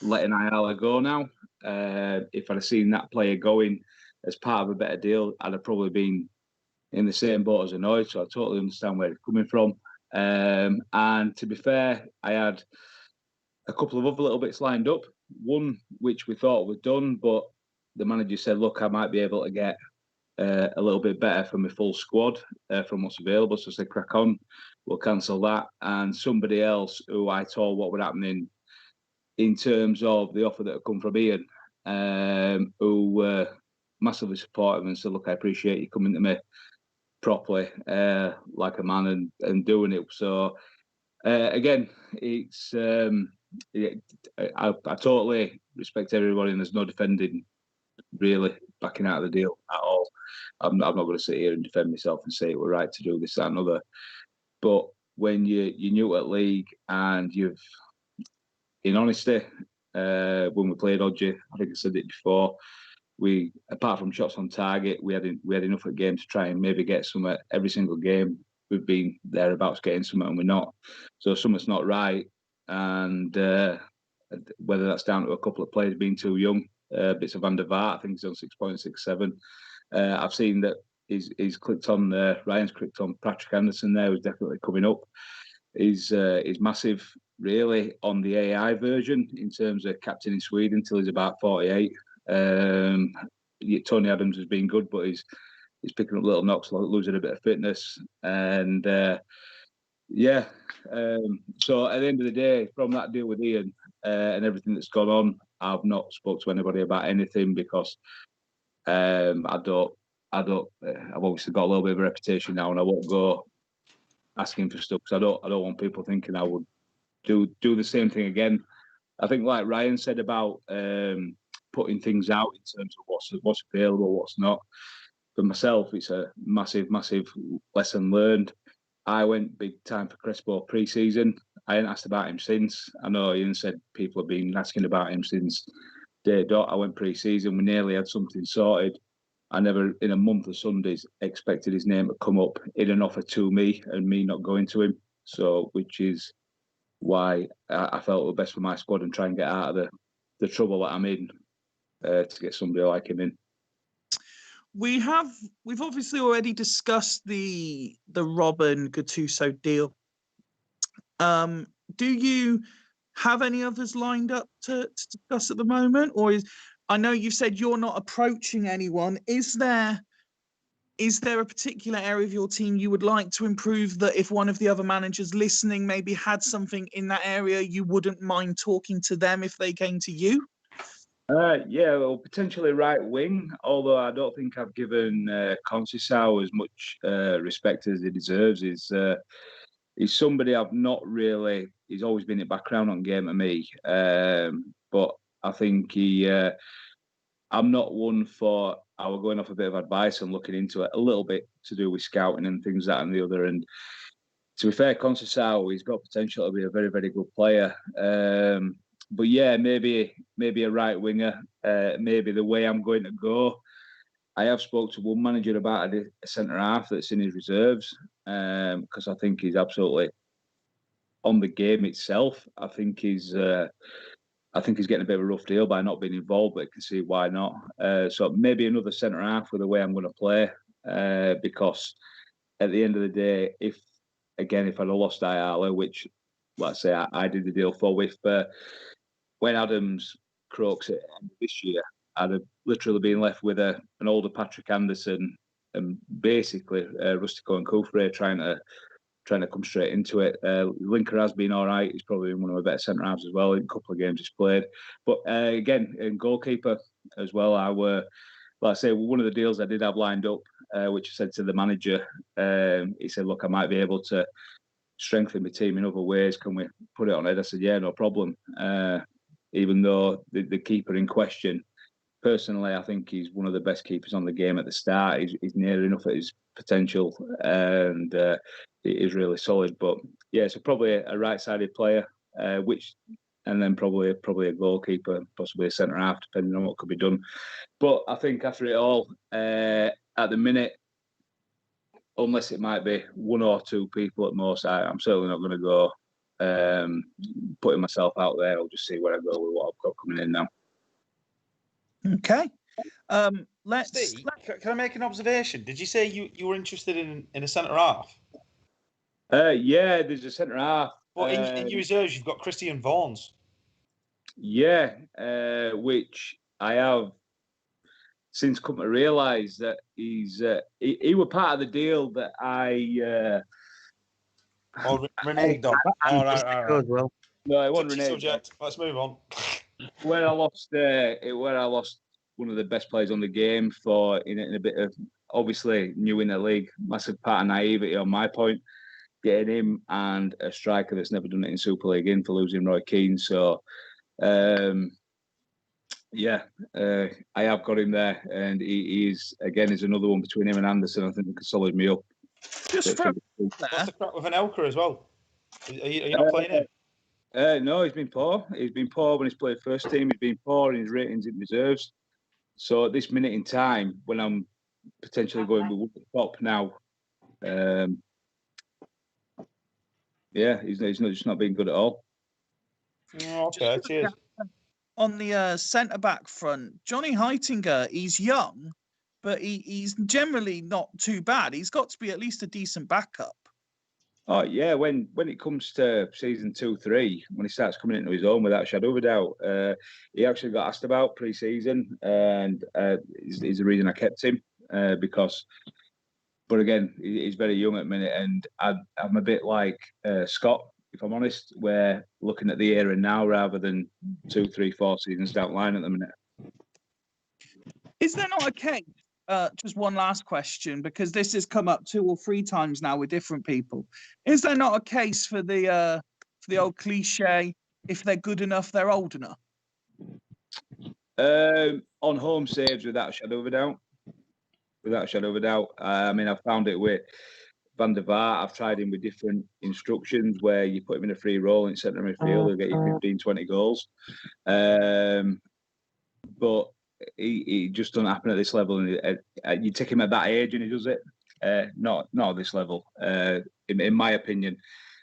letting Ayala go now. If I'd have seen that player going as part of a better deal, I'd have probably been in the same boat as annoyed. So I totally understand where it's coming from. And to be fair, I had a couple of other little bits lined up. One which we thought was done, but the manager said, "Look, I might be able to get a little bit better from a full squad from what's available." So I said, "Crack on, we'll cancel that." And somebody else who I told what was happening in terms of the offer that had come from Ian, who massively supported him and said, "Look, I appreciate you coming to me properly, like a man, and doing it." So again, it's I totally respect everybody, and there's no defending really backing out of the deal at all. I'm not going to sit here and defend myself and say it were right to do this, that, and other. But when you're new at league and you've, in honesty, when we played Odgie, I think I said it before, we, apart from shots on target, we had enough at game to try and maybe get some every single game. We've been thereabouts getting something, and we're not. So something's not right, and whether that's down to a couple of players being too young, bits of Van der Vaart, I think he's on 6.67. I've seen that he's clicked on Ryan's clicked on Patrick Anderson there, who's definitely coming up. He's massive, really, on the AI version in terms of captain in Sweden until he's about 48. Tony Adams has been good, but he's picking up little knocks, losing a bit of fitness, and so at the end of the day, from that deal with Ian and everything that's gone on, I've not spoke to anybody about anything because I've obviously got a little bit of a reputation now, and I won't go asking for stuff because I don't want people thinking I would do the same thing again. I think, like Ryan said about putting things out in terms of what's available, what's not. For myself, it's a massive lesson learned. I went big time for Crespo pre-season. I hadn't asked about him since. I know Ian said people have been asking about him since day dot. I went pre-season. We nearly had something sorted. I never, in a month of Sundays, expected his name to come up in an offer to me and me not going to him. So, which is why I felt it was best for my squad and try and get out of the trouble that I'm in to get somebody like him in. We've obviously already discussed the Robin Gattuso deal. Do you have any others lined up to discuss at the moment, or I know you said you're not approaching anyone. Is there a particular area of your team you would like to improve, that if one of the other managers listening maybe had something in that area, you wouldn't mind talking to them if they came to you? Yeah, well, potentially right wing, although I don't think I've given Conceição as much respect as he deserves. He's somebody I've not really. He's always been in the background on game of me, but I think I'm not one for. I was going off a bit of advice and looking into it a little bit to do with scouting and things that and the other. And to be fair, Conceição, he's got potential to be a very, very good player. But yeah, maybe a right winger. Maybe the way I'm going to go. I have spoke to one manager about a centre half that's in his reserves because I think he's absolutely on the game itself. I think he's getting a bit of a rough deal by not being involved, but I can see why not. So maybe another centre half with the way I'm going to play because at the end of the day, if I'd have lost Ayala, which let's say I did the deal for with. When Adams croaks at the end of this year, I'd have literally been left with an older Patrick Anderson and basically Rustico and Kufre trying to come straight into it. Linker has been all right. He's probably been one of my better centre halves as well in a couple of games he's played. But again, in goalkeeper as well, like I say, one of the deals I did have lined up, which I said to the manager, he said, look, I might be able to strengthen my team in other ways. Can we put it on it? I said, yeah, no problem. Even though the keeper in question, personally, I think he's one of the best keepers on the game at the start. He's near enough at his potential and he is really solid. But yeah, so probably a right-sided player, and then probably a goalkeeper, possibly a centre half, depending on what could be done. But I think after it all, at the minute, unless it might be one or two people at most, I'm certainly not going to go putting myself out there. I'll just see where I go with what I've got coming in now. Okay. Steve, can I make an observation? Did you say you were interested in a centre half? Yeah, there's a centre half. Well, in your reserves, you've got Christian Vaughns. Yeah, which I have since come to realise that he were part of the deal that I. Renee Dog. All right. Well. No, it wasn't Renee. Subject. Let's move on. Where I lost one of the best players on the game for in a bit of obviously new in the league, massive part of naivety on my point, getting him and a striker that's never done it in Super League in for losing Roy Keane. So I have got him there, and he is another one between him and Anderson. I think he could solid me up. What's the crap with an Elker as well? Are you not playing him? No, he's been poor. He's been poor when he's played first team. He's been poor in his ratings in reserves. So at this minute in time, when I'm potentially going with the top now, he's just not been good at all. Okay, cheers. On the centre-back front, Johnny Heitinger, he's young, but he's generally not too bad. He's got to be at least a decent backup. Oh yeah, when it comes to season 2-3, when he starts coming into his own without a shadow of a doubt, he actually got asked about pre-season, and is the reason I kept him because. But again, he's very young at the minute, and I'm a bit like Scott, if I'm honest. We're looking at the here and now rather than 2, 3, 4 seasons down the line at the minute. Is there not a case? Just one last question, because this has come up 2 or 3 times now with different people. Is there not a case for the for the old cliche, if they're good enough, they're old enough? On home saves, without a shadow of a doubt. Without a shadow of a doubt. I mean, I've found it with Van der Vaart. I've tried him with different instructions where you put him in a free role in centre midfield, he'll get you 15, 20 goals. But he just doesn't happen at this level. And you take him at that age and he does it. Not at this level. In my opinion,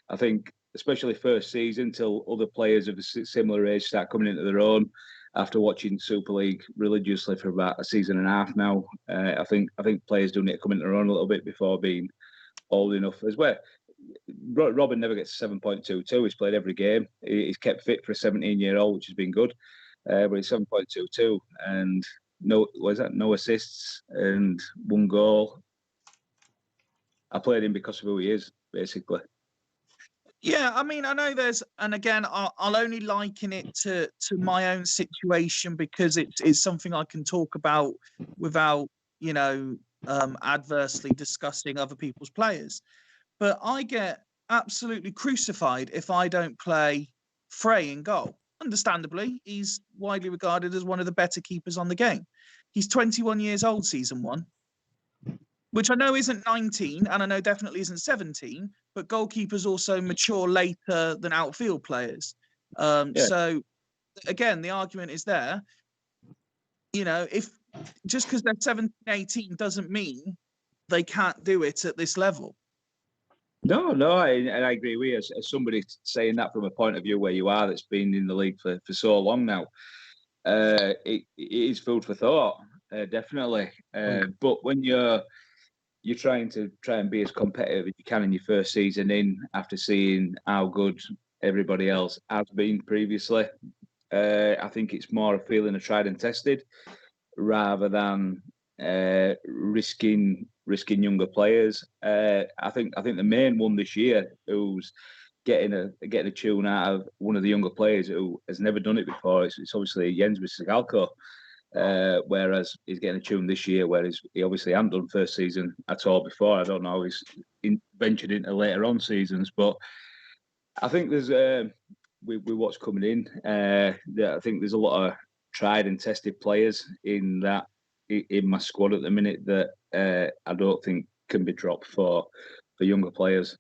I think, especially first season, till other players of a similar age start coming into their own. After watching Super League religiously for about a season and a half now, I think players do need to come into their own a little bit before being old enough. As well, Robin never gets 7.22. He's played every game. He's kept fit for a 17-year-old, which has been good. But he's 7.22 and no assists and 1 goal. I played him because of who he is, basically. Yeah, I mean, I know there's, and again, I'll only liken it to my own situation because it's something I can talk about without, adversely discussing other people's players. But I get absolutely crucified if I don't play Frey in goal. Understandably, he's widely regarded as one of the better keepers on the game. He's 21 years old, season 1. Which I know isn't 19, and I know definitely isn't 17, but goalkeepers also mature later than outfield players. So, again, the argument is there. If just because they're 17, 18 doesn't mean they can't do it at this level. No, I agree with you. As somebody saying that from a point of view where you are, that's been in the league for so long now, it is food for thought, definitely. But when you're trying to be as competitive as you can in your first season in, after seeing how good everybody else has been previously, I think it's more a feeling of tried and tested rather than risking younger players. I think the main one this year who's getting a tune out of one of the younger players who has never done it before. It's obviously Jens Sigalko. Whereas he's getting a tune this year, whereas he obviously hadn't done first season at all before. I don't know, he's ventured into later on seasons, but I think there's with what's coming in, I think there's a lot of tried and tested players in my squad at the minute that I don't think can be dropped for younger players.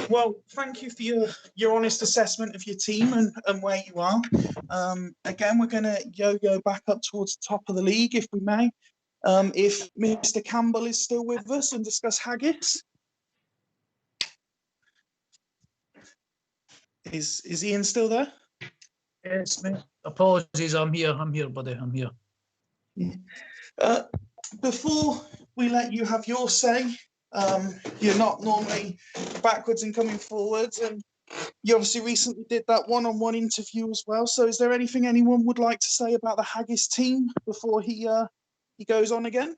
Well, thank you for your honest assessment of your team and where you are. Again, we're going to yo-yo back up towards the top of the league, if we may. If Mr. Campbell is still with us, and discuss Haggis. Is Ian still there? Yes, mate. Apologies, I'm here, buddy. I'm here. Yeah. Before we let you have your say, you're not normally backwards and coming forwards, and you obviously recently did that one-on-one interview as well. So is there anything anyone would like to say about the Haggis team before he goes on again?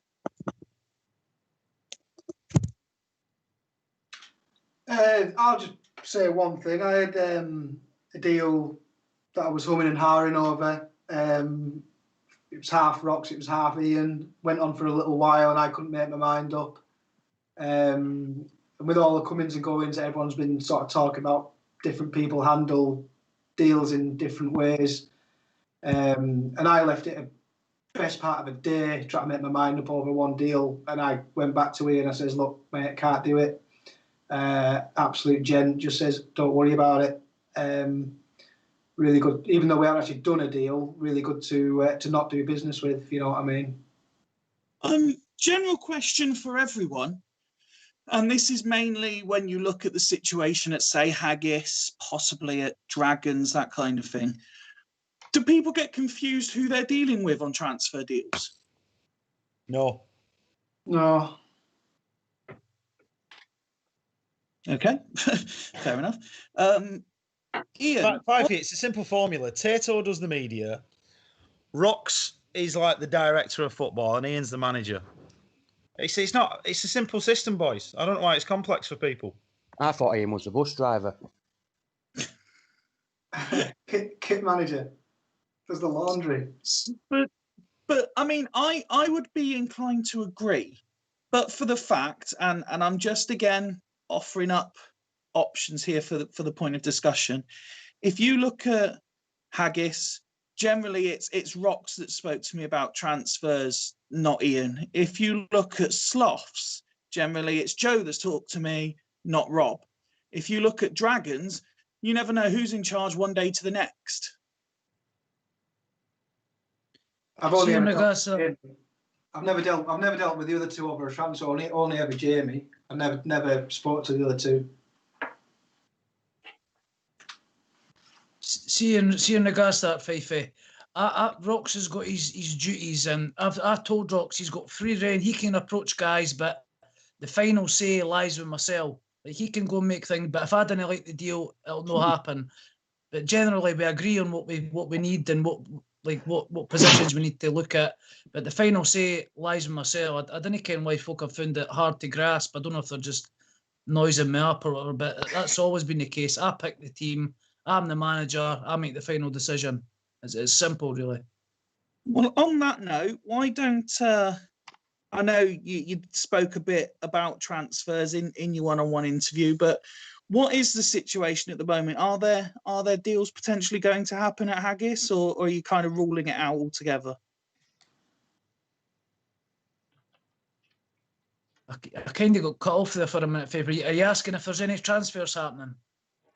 I'll just say one thing. I had a deal that I was humming and hawing over. It was half Rocks, it was half Ian. Went on for a little while and I couldn't make my mind up. And with all the comings and goings, everyone's been sort of talking about different people handle deals in different ways. And I left it a best part of a day trying to make my mind up over one deal. And I went back to Ian and I says, look, mate, can't do it. Absolute gent, just says, don't worry about it. Really good, even though we haven't actually done a deal, really good to not do business with, if you know what I mean. General question for everyone, and this is mainly when you look at the situation at, say, Haggis, possibly at Dragons, that kind of thing. Do people get confused who they're dealing with on transfer deals? No. No. Okay, fair enough. Ian, it's a simple formula. Tato does the media. Rocks is like the director of football, and Ian's the manager. It's a simple system, boys. I don't know why it's complex for people. I thought Ian was the bus driver. Kit manager does the laundry. But I mean, I would be inclined to agree, but for the fact, and I'm just again offering up options here for the point of discussion. If you look at Haggis, generally it's Rox that spoke to me about transfers, not Ian. If you look at Sloths, generally it's Joe that's talked to me, not Rob. If you look at Dragons, you never know who's in charge one day to the next. I've only See, ever Nagasa- dealt, I've never dealt with the other two over a transfer. Only ever Jamie. I've never spoke to the other two. See in regards to that, Fife, Rox has got his duties, and I've told Rox he's got free rein. He can approach guys, but the final say lies with myself. Like, he can go and make things, but if I didn't like the deal, it'll not happen. But generally, we agree on what we need and what positions we need to look at. But the final say lies with myself. I don't care why folk have found it hard to grasp. I don't know if they're just noising me up or whatever, but that's always been the case. I pick the team. I'm the manager. I make the final decision. It's simple, really. Well, on that note, why don't I know you spoke a bit about transfers in your one-on-one interview, but what is the situation at the moment? Are there deals potentially going to happen at Haggis, or are you kind of ruling it out altogether? I kind of got cut off there for a minute, Faber. Are you asking if there's any transfers happening?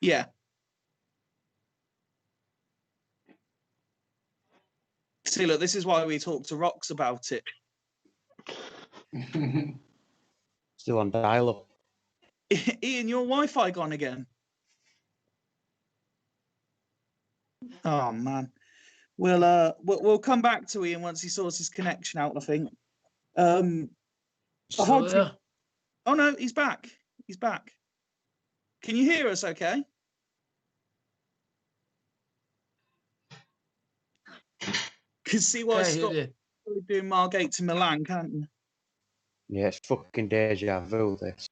Yeah. See, look, this is why we talk to Rox about it. Still on dial-up. Ian, your Wi-Fi gone again? Oh man. We'll come back to Ian once he sorts his connection out, I think. Still there? Oh no, he's back. He's back. Can you hear us okay? Can see why Scott doing Margate to Milan, can't you? Yeah, it's fucking deja vu, this.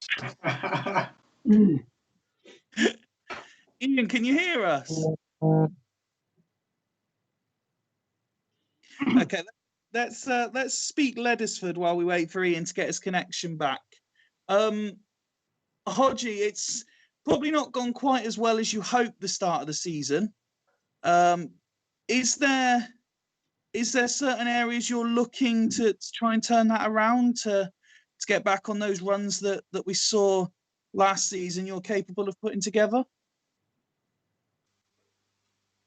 Ian, can you hear us? Okay, let's speak Leddersford while we wait for Ian to get his connection back. Hodgie, it's probably not gone quite as well as you hoped the start of the season. Is there certain areas you're looking to try and turn that around to get back on those runs that we saw last season you're capable of putting together?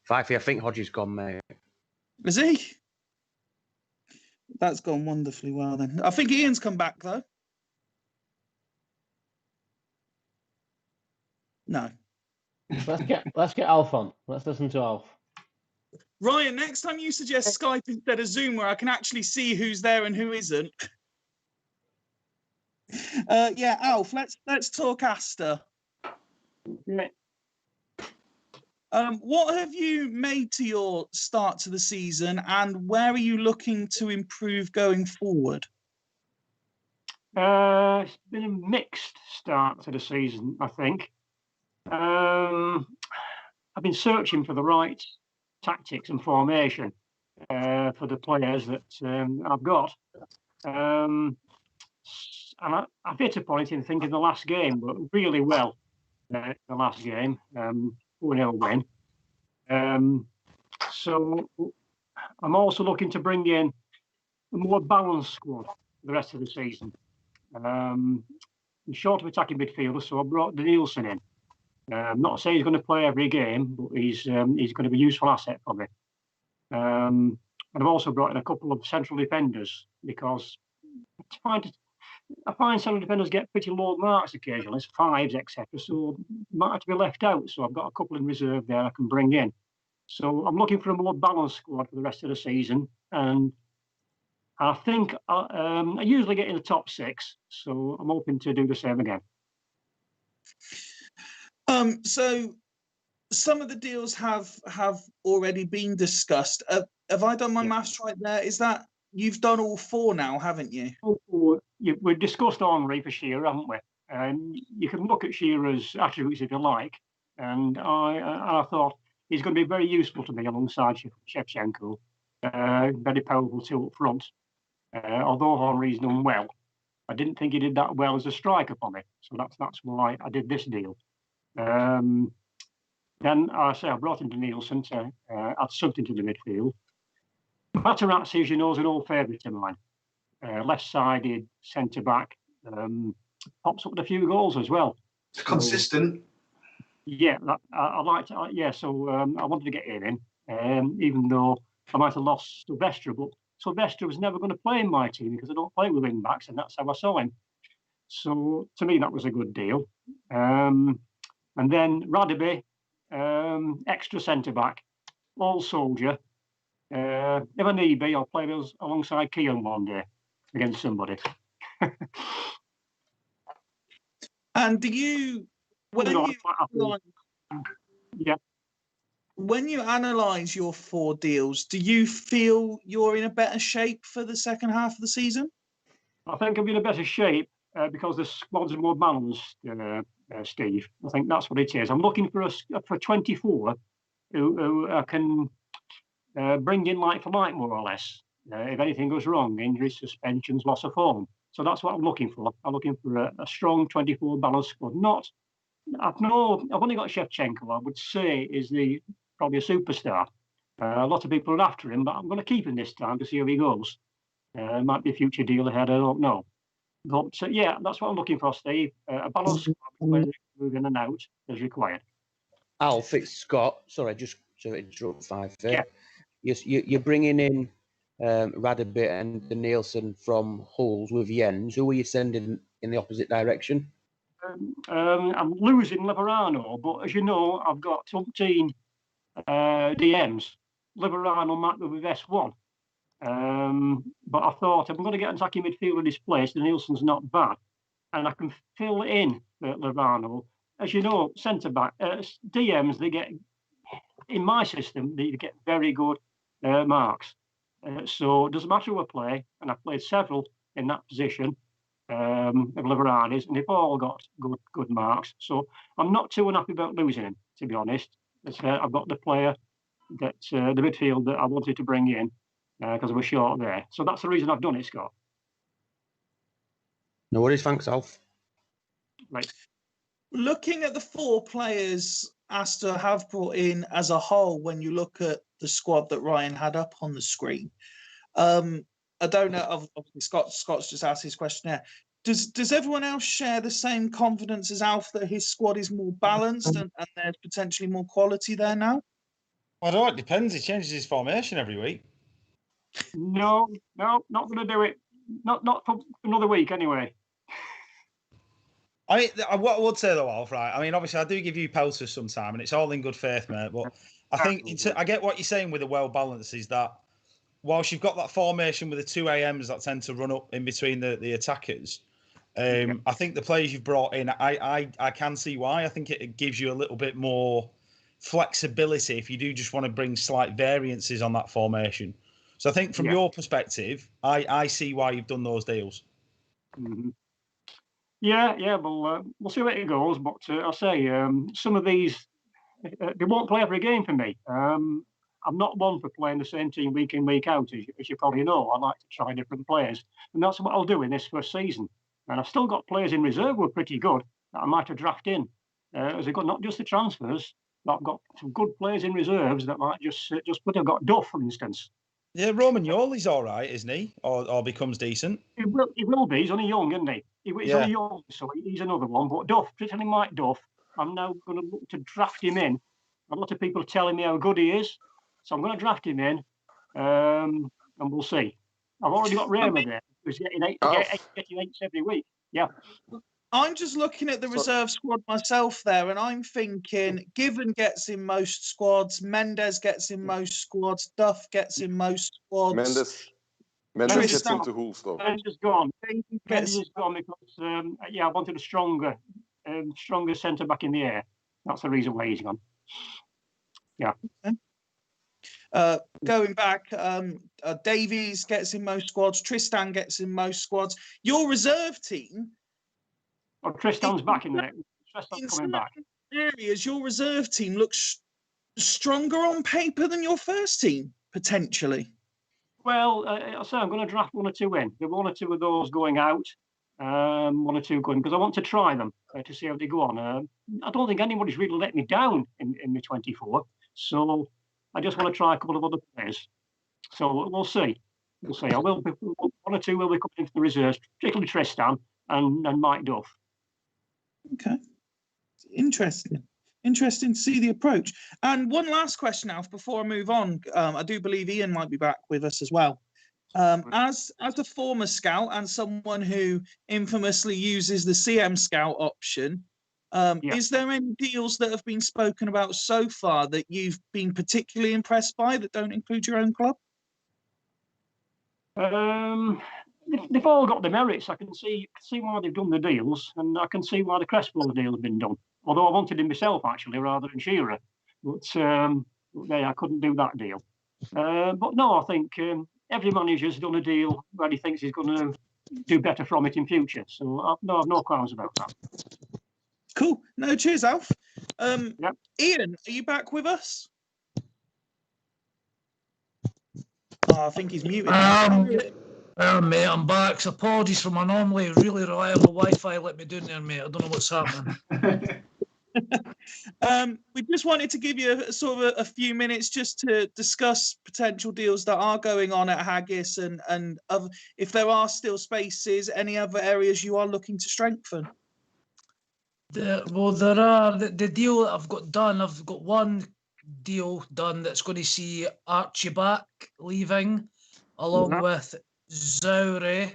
Fifey, I think Hodgie's gone, mate. Is he? That's gone wonderfully well then. I think Ian's come back though. No. Let's get Alf on. Let's listen to Alf. Ryan, next time you suggest Skype instead of Zoom where I can actually see who's there and who isn't. Yeah, Alf, let's talk Astor. Yeah. What have you made to your start to the season, and where are you looking to improve going forward? It's been a mixed start to the season, I think. I've been searching for the right tactics and formation for the players that I've got. And I've hit upon it in thinking the last game, but really well. The last game, 4-0 win. So I'm also looking to bring in a more balanced squad for the rest of the season. I'm short of attacking midfielders, so I brought Danielson in. I'm not saying he's going to play every game, but he's going to be a useful asset for me. And I've also brought in a couple of central defenders because I find central defenders get pretty low marks occasionally, it's 5s, etc. So might have to be left out. So I've got a couple in reserve there I can bring in. So I'm looking for a more balanced squad for the rest of the season, and I think I usually get in the top 6. So I'm hoping to do the same again. So some of the deals have already been discussed. Have I done my maths right there? Is that you've done all 4 now, haven't you? We've discussed Henry for Shearer, haven't we? You can look at Shearer's attributes if you like, and I thought he's going to be very useful to me alongside Shevchenko. Very powerful too up front. Although Henry's done well, I didn't think he did that well as a striker for me. So that's why I did this deal. Then I brought in Nielsen to add something to the midfield. Materazzi, as you know, is an old favourite of mine. Left-sided centre-back, pops up with a few goals as well. Consistent. Yeah, I liked it. Yeah, so I wanted to get him in, even though I might have lost Silvestre, but Silvestre was never going to play in my team because I don't play with wing backs, and that's how I saw him. So to me, that was a good deal. And then Radaby, extra centre back, all soldier. If I need be, I'll play those alongside Keown one day against somebody. And do you, when you analyse your 4 deals, do you feel you're in a better shape for the second half of the season? I think I'm in a better shape because the squads are more balanced, Steve. I think that's what it is. I'm looking for 24 who I can bring in like for like, more or less. If anything goes wrong, injuries, suspensions, loss of form. So that's what I'm looking for. I'm looking for a strong 24 balanced squad. I've only got Shevchenko, I would say, is probably a superstar. A lot of people are after him, but I'm going to keep him this time to see how he goes. Might be a future deal ahead, I don't know. But yeah, that's what I'm looking for, Steve. A balanced squad, moving in and out as required. Alf, it's Scott. Sorry, just to interrupt 5 there. Yeah. You're bringing in Radaby and the Nielsen from Hulls with Jens. Who are you sending in the opposite direction? I'm losing Liverano, but as you know, I've got 17 DMs. Liverano might be with S1. But I thought I'm going to get an attacking midfielder in this place. The Nielsen's not bad, and I can fill in Liverano. As you know, centre back DMs, they get in my system, they get very good marks. So it doesn't matter who I play, and I've played several in that position of Liverani's, and they've all got good marks. So I'm not too unhappy about losing him, to be honest. I've got the player that the midfield that I wanted to bring in because I was short there. So that's the reason I've done it, Scott. No worries, thanks, Alf. Right. Looking at the 4 players Astor have brought in as a whole, when you look at the squad that Ryan had up on the screen, I don't know. Obviously, Scott's just asked his question there. Does everyone else share the same confidence as Alf that his squad is more balanced and there's potentially more quality there now? I don't know, it depends. He changes his formation every week. No, not going to do it. Not for another week anyway. I mean, what I would say though, Alf, right? I mean, obviously, I do give you pelters sometime, and it's all in good faith, mate. But I think I get what you're saying with the well balance is that whilst you've got that formation with the 2 AMs that tend to run up in between the attackers, I think the players you've brought in, I can see why. I think it gives you a little bit more flexibility if you do just want to bring slight variances on that formation. So I think from your perspective, I see why you've done those deals. Mm-hmm. Yeah, we'll see where it goes. But I'll say some of these, they won't play every game for me. I'm not one for playing the same team week in, week out, as you probably know. I like to try different players. And that's what I'll do in this first season. And I've still got players in reserve who are pretty good that I might have drafted in. As I've got not just the transfers, but I've got some good players in reserves that might just put. I've got Duff, for instance. Yeah, Roman Yoli's all right, isn't he? Or becomes decent. He will be. He's only young, isn't he? He's only young, so he's another one. But Duff, pretending like Duff, I'm now going to look to draft him in. A lot of people are telling me how good he is, so I'm going to draft him in, and we'll see. I've already got Raymer there, who's getting eight every week. Yeah. I'm just looking at the reserve squad myself there, and I'm thinking Given gets in most squads, Mendes gets in most squads, Duff gets in most squads. Mendes gets into Hulls, though. Mendes is gone. Mendes is gone because, I wanted a stronger centre back in the air. That's the reason why he's gone. Yeah. Okay. Going back, Davies gets in most squads, Tristan gets in most squads. Your reserve team... Oh, Tristan's back in there. Tristan's coming back. Areas, your reserve team looks stronger on paper than your first team, potentially. Well, I'll say I'm going to draft 1 or 2 in. There are 1 or 2 of those going out. one or two going, because I want to try them to see how they go on. I don't think anybody's really let me down in the 24, so I just want to try a couple of other players. So we'll see. We'll see. I will be, one or two will be coming into the reserves, particularly Tristan and Mike Duff. Okay. Interesting. Interesting to see the approach. And one last question, Alf, before I move on. I do believe Ian might be back with us as well. As a former scout and someone who infamously uses the CM Scout option, is there any deals that have been spoken about so far that you've been particularly impressed by that don't include your own club? They've all got the merits. I can see why they've done the deals, and I can see why the Crestwell deal has been done. Although I wanted him myself actually, rather than Shearer, but I couldn't do that deal. But no, I think every manager's done a deal where he thinks he's going to do better from it in future. So I've no qualms about that. Cool. No, cheers, Alf. Ian, are you back with us? Oh, I think he's muted. Mate, I'm back. So apologies for my normally really reliable Wi-Fi let me down there, mate. I don't know what's happening. We just wanted to give you a few minutes just to discuss potential deals that are going on at Haggis and if there are still spaces, any other areas you are looking to strengthen. There are the deal that I've got done. I've got one deal done that's going to see Archie back leaving, along with Zaure.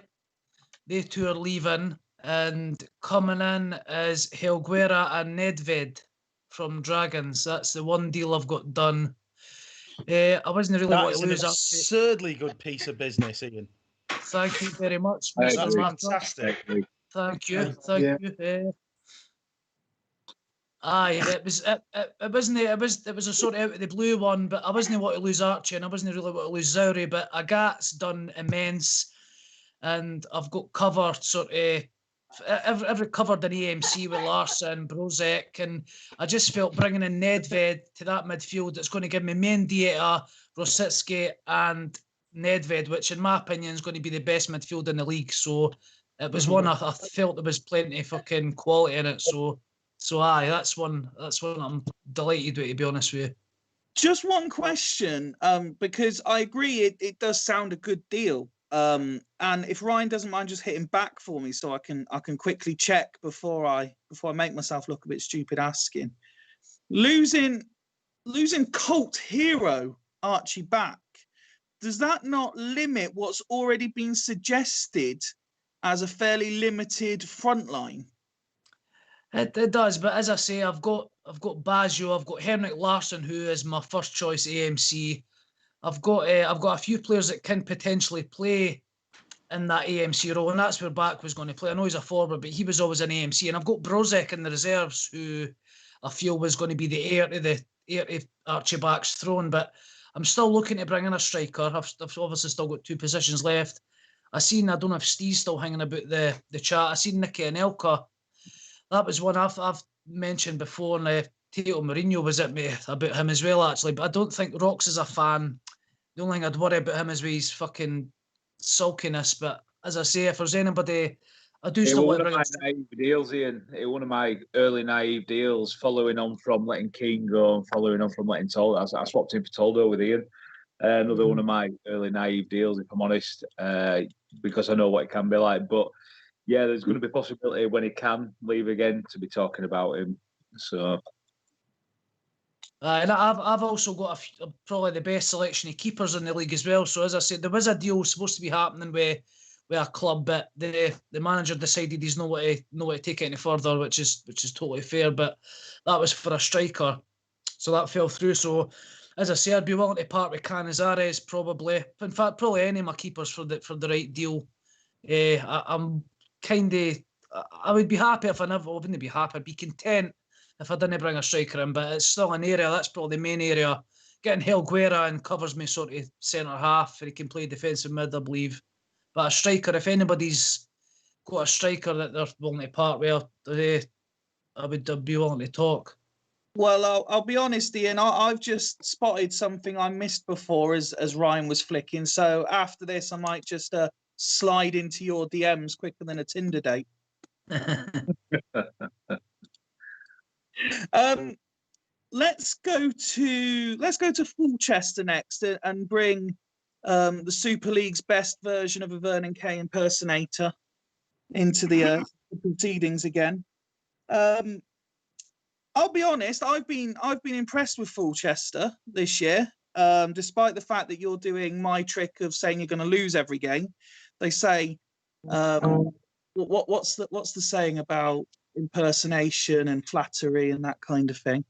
They two are leaving, and coming in is Helguera and Nedved from Dragons. That's the one deal I've got done. I wasn't really wanting to lose. That is an absurdly good piece of business, Ian. Thank you very much, Mr. Fantastic. Thank you. Thank you. Aye, it was a sort of out of the blue one, but I wasn't want to lose Archie and I wasn't really want to lose Zauri, but Agat's done immense, and I've got covered sort of every covered an AMC with Larson, Brozek, and I just felt bringing in Nedved to that midfield that's going to give me Mendieta, Rosicki, and Nedved, which in my opinion is going to be the best midfield in the league. So it was one I felt there was plenty of fucking quality in it. So aye, that's one I'm delighted with, to be honest with you. Just one question, because I agree it does sound a good deal. And if Ryan doesn't mind just hitting back for me so I can quickly check before I make myself look a bit stupid asking. Losing cult hero Archie back, does that not limit what's already been suggested as a fairly limited front line? It does, but as I say, I've got Baggio, I've got Henrik Larsson, who is my first choice AMC. I've got a few players that can potentially play in that AMC role, and that's where Back was going to play. I know he's a forward, but he was always an AMC, and I've got Brozek in the reserves, who I feel was going to be the heir to Archie Back's throne. But I'm still looking to bring in a striker. I've obviously still got two positions left. I don't know if Steve's still hanging about the chat. I seen Nicky Anelka. That was one I've mentioned before, and Tito Mourinho was at me about him as well, actually. But I don't think Rox is a fan. The only thing I'd worry about him is with his fucking sulkiness. But as I say, if there's anybody, I do still want to bring one of my naive deals, Ian. One of my early naive deals, following on from letting Keane go and following on from letting Toldo. I swapped him for Toldo with Ian. Another one of my early naive deals, if I'm honest, because I know what it can be like. But yeah, there's going to be a possibility when he can leave again to be talking about him. So, and I've also got probably the best selection of keepers in the league as well. So as I said, there was a deal supposed to be happening with a club, but the manager decided he's not want to take it any further, which is totally fair. But that was for a striker, so that fell through. So as I say, I'd be willing to part with Canizares probably. In fact, probably any of my keepers for the right deal. I'm kind of, I would be happy if I wouldn't be happy. I'd be content if I didn't bring a striker in, but it's still an area, that's probably the main area. Getting Helguera in covers me sort of centre half, and he can play defensive mid, I believe. But a striker, if anybody's got a striker that they're willing to part with, I would be willing to talk. Well, I'll be honest, Ian, I've just spotted something I missed before as Ryan was flicking. So after this, I might just slide into your DMs quicker than a Tinder date. Let's go to Fulchester next and bring the Super League's best version of a Vernon Kay impersonator into the proceedings again. I'll be honest, I've been impressed with Fulchester this year, despite the fact that you're doing my trick of saying you're going to lose every game. They say, what's the saying about impersonation and flattery and that kind of thing?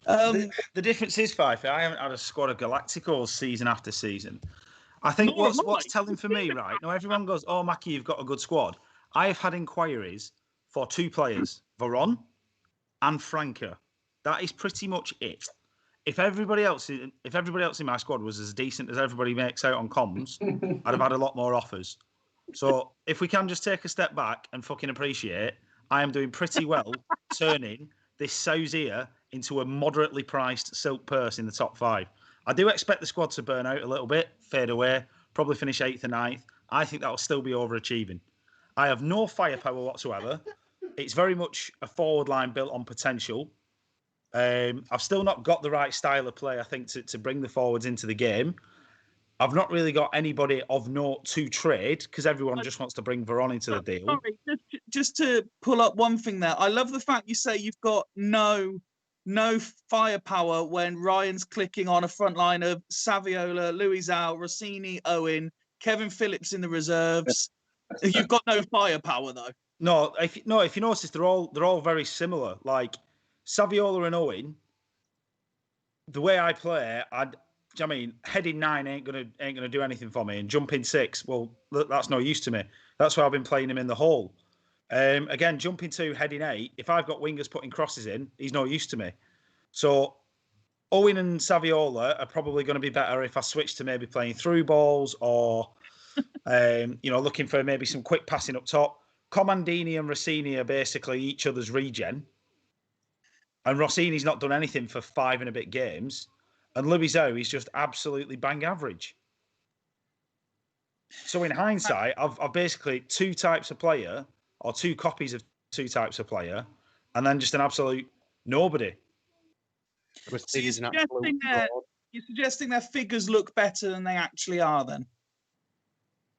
The difference is, Fife, I haven't had a squad of Galacticals season after season. I think what's telling for me, right? Now everyone goes, "Oh, Mackie, you've got a good squad." I have had inquiries for 2 players, Veron and Franca. That is pretty much it. If everybody else in my squad was as decent as everybody makes out on comms, I'd have had a lot more offers. So if we can just take a step back and fucking appreciate, I am doing pretty well turning this sow's ear into a moderately priced silk purse in the top 5. I do expect the squad to burn out a little bit, fade away, probably finish 8th or 9th. I think that will still be overachieving. I have no firepower whatsoever. It's very much a forward line built on potential. I've still not got the right style of play, I think, to bring the forwards into the game. I've not really got anybody of note to trade because everyone just wants to bring Veron into the deal. Sorry, just to pull up one thing there. I love the fact you say you've got no firepower when Ryan's clicking on a front line of Saviola, Luizao, Rossini, Owen, Kevin Phillips in the reserves. You've got no firepower though. No, if you notice, they're all very similar. Like Saviola and Owen, the way I play, I mean, heading 9 ain't gonna do anything for me, and jumping 6, well, that's no use to me. That's why I've been playing him in the hole. Again, jumping 2, heading 8. If I've got wingers putting crosses in, he's no use to me. So Owen and Saviola are probably going to be better if I switch to maybe playing through balls or, looking for maybe some quick passing up top. Comandini and Rossini are basically each other's regen, and Rossini's not done anything for 5 and a bit games. And Luizao is just absolutely bang average. So in hindsight, I've basically 2 types of player or 2 copies of 2 types of player, and then just an absolute nobody. So you're suggesting their figures look better than they actually are then?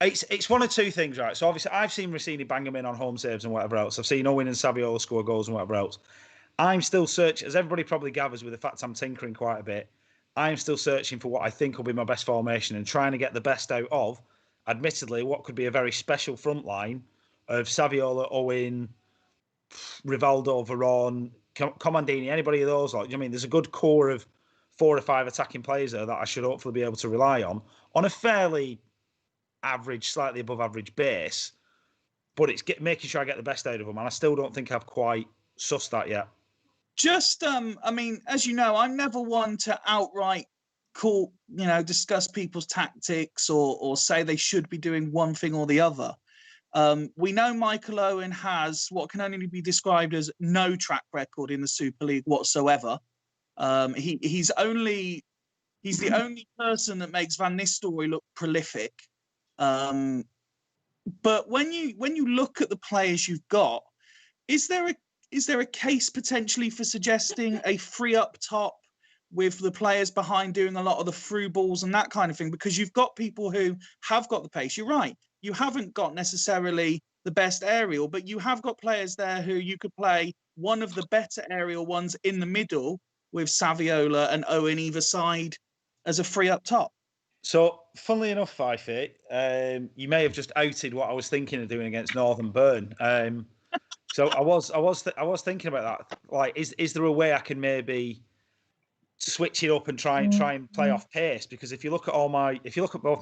It's one of 2 things, right? So obviously I've seen Rossini bang them in on home saves and whatever else. I've seen Owen and Saviola score goals and whatever else. I'm still searching, as everybody probably gathers with the fact I'm tinkering quite a bit, I'm still searching for what I think will be my best formation and trying to get the best out of, admittedly, what could be a very special front line of Saviola, Owen, Rivaldo, Veron, Comandini, anybody of those. Like, I mean, there's a good core of 4 or 5 attacking players there that I should hopefully be able to rely on a fairly average, slightly above average base. But it's making sure I get the best out of them, and I still don't think I've quite sussed that yet. Just, I mean, as you know, I'm never one to outright discuss people's tactics or say they should be doing one thing or the other. We know Michael Owen has what can only be described as no track record in the Super League whatsoever. He's the only person that makes Van Nistelrooy look prolific. But when you look at the players you've got, is there a case potentially for suggesting a free up top with the players behind doing a lot of the through balls and that kind of thing? Because you've got people who have got the pace. You're right. You haven't got necessarily the best aerial, but you have got players there who you could play one of the better aerial ones in the middle with Saviola and Owen either side as a free up top. So, funnily enough, Fifey, you may have just outed what I was thinking of doing against Northern Burn. So I was thinking about that. Like, is there a way I can maybe switch it up and try and play off pace? Because if you look at both my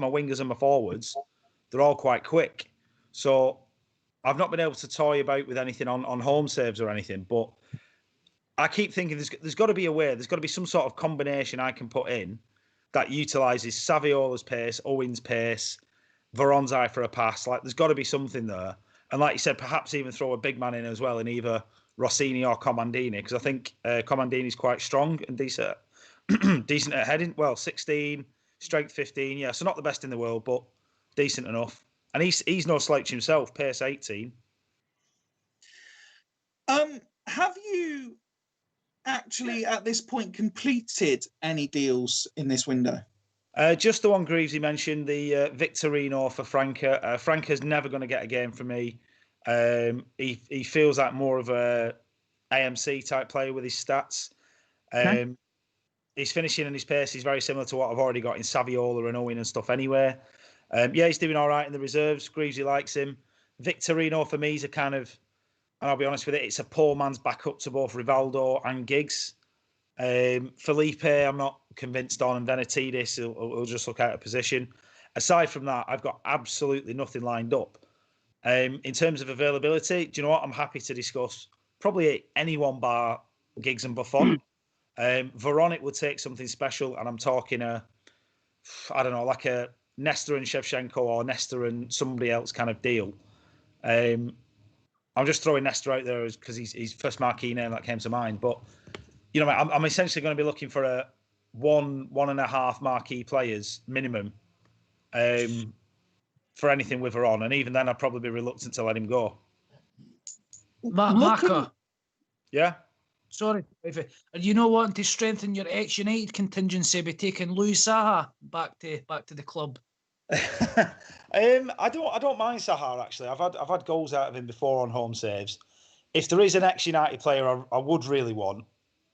wingers and my forwards, they're all quite quick. So I've not been able to toy about with anything on home saves or anything. But I keep thinking there's got to be a way. There's got to be some sort of combination I can put in that utilises Saviola's pace, Owen's pace, Veron's eye for a pass. Like, there's got to be something there. And like you said, perhaps even throw a big man in as well in either Rossini or Comandini, because I think Comandini's quite strong and decent at heading. Well, 16, strength 15, yeah. So not the best in the world, but decent enough. And he's no slouch himself, pace 18. Have you actually at this point completed any deals in this window? Just the one Greavesy mentioned, the Victorino for Franca. Franca's never going to get a game from me. He feels like more of a AMC type player with his stats. His finishing and his pace is very similar to what I've already got in Saviola and Owen and stuff anyway. He's doing all right in the reserves. Greavesy likes him. Victorino for me is a kind of, and I'll be honest with it, it's a poor man's backup to both Rivaldo and Giggs. Felipe, I'm not convinced on, and Venetidis will just look out of position. Aside from that, I've got absolutely nothing lined up. In terms of availability, do you know what? I'm happy to discuss probably anyone bar Giggs and Buffon. Veronic would take something special, and I'm talking I don't know, like a Nestor and Shevchenko or Nestor and somebody else kind of deal. I'm just throwing Nestor out there because he's first marquee name that came to mind. But, you know, I'm essentially going to be looking for a 1.5 marquee players minimum for anything with her on. And even then, I'd probably be reluctant to let him go. Marco. Yeah? Sorry. Are you not wanting to strengthen your ex-United contingency by taking Louis Saha back to the club? I don't mind Sahar actually. I've had goals out of him before on home saves. If there is an ex-United player I would really want,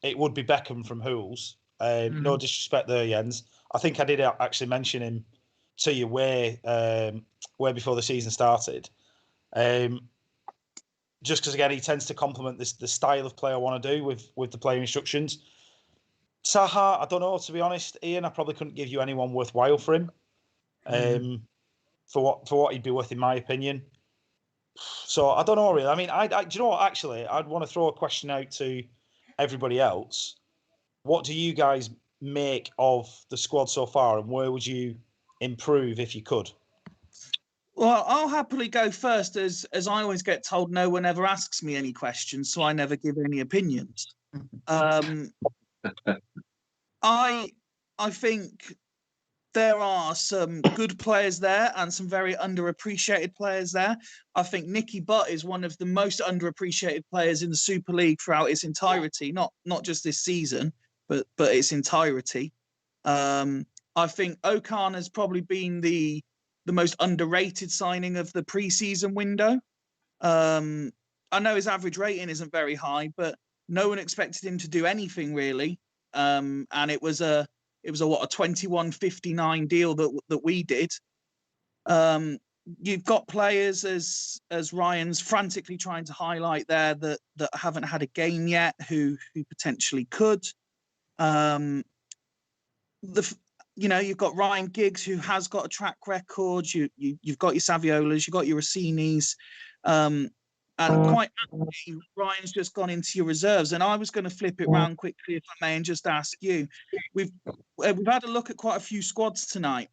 it would be Beckham from Hools. No disrespect there, Jens. I think I did actually mention him to you way before the season started. Just because again he tends to complement the style of play I want to do with the player instructions. Saha, I don't know, to be honest, Ian. I probably couldn't give you anyone worthwhile for him. For what he'd be worth, in my opinion. So I don't know really. I mean, do you know what? Actually, I'd want to throw a question out to everybody else. What do you guys make of the squad so far, and where would you improve if you could? Well, I'll happily go first, as I always get told no one ever asks me any questions, so I never give any opinions. I think there are some good players there and some very underappreciated players there. I think Nicky Butt is one of the most underappreciated players in the Super League throughout its entirety, not just this season, but its entirety. I think Okan has probably been the most underrated signing of the preseason window. I know his average rating isn't very high, but no one expected him to do anything really. And it was a 21.59 deal that we did. You've got players as Ryan's frantically trying to highlight there that haven't had a game yet, who potentially could. You've got Ryan Giggs, who has got a track record. You've got your Saviolas, you've got your Rossinis, and quite happily, Ryan's just gone into your reserves. And I was going to flip it round quickly, if I may, and just ask you: we've had a look at quite a few squads tonight.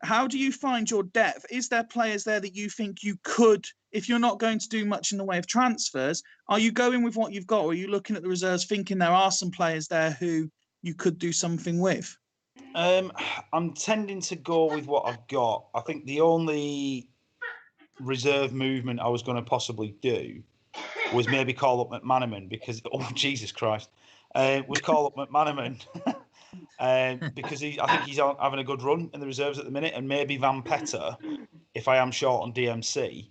How do you find your depth? Is there players there that you think you could, if you're not going to do much in the way of transfers, are you going with what you've got, or are you looking at the reserves thinking there are some players there who you could do something with? I'm tending to go with what I've got. I think the only reserve movement I was going to possibly do was maybe call up McManaman because, oh, Jesus Christ, was call up McManaman because I think he's having a good run in the reserves at the minute, and maybe Van Petter if I am short on DMC.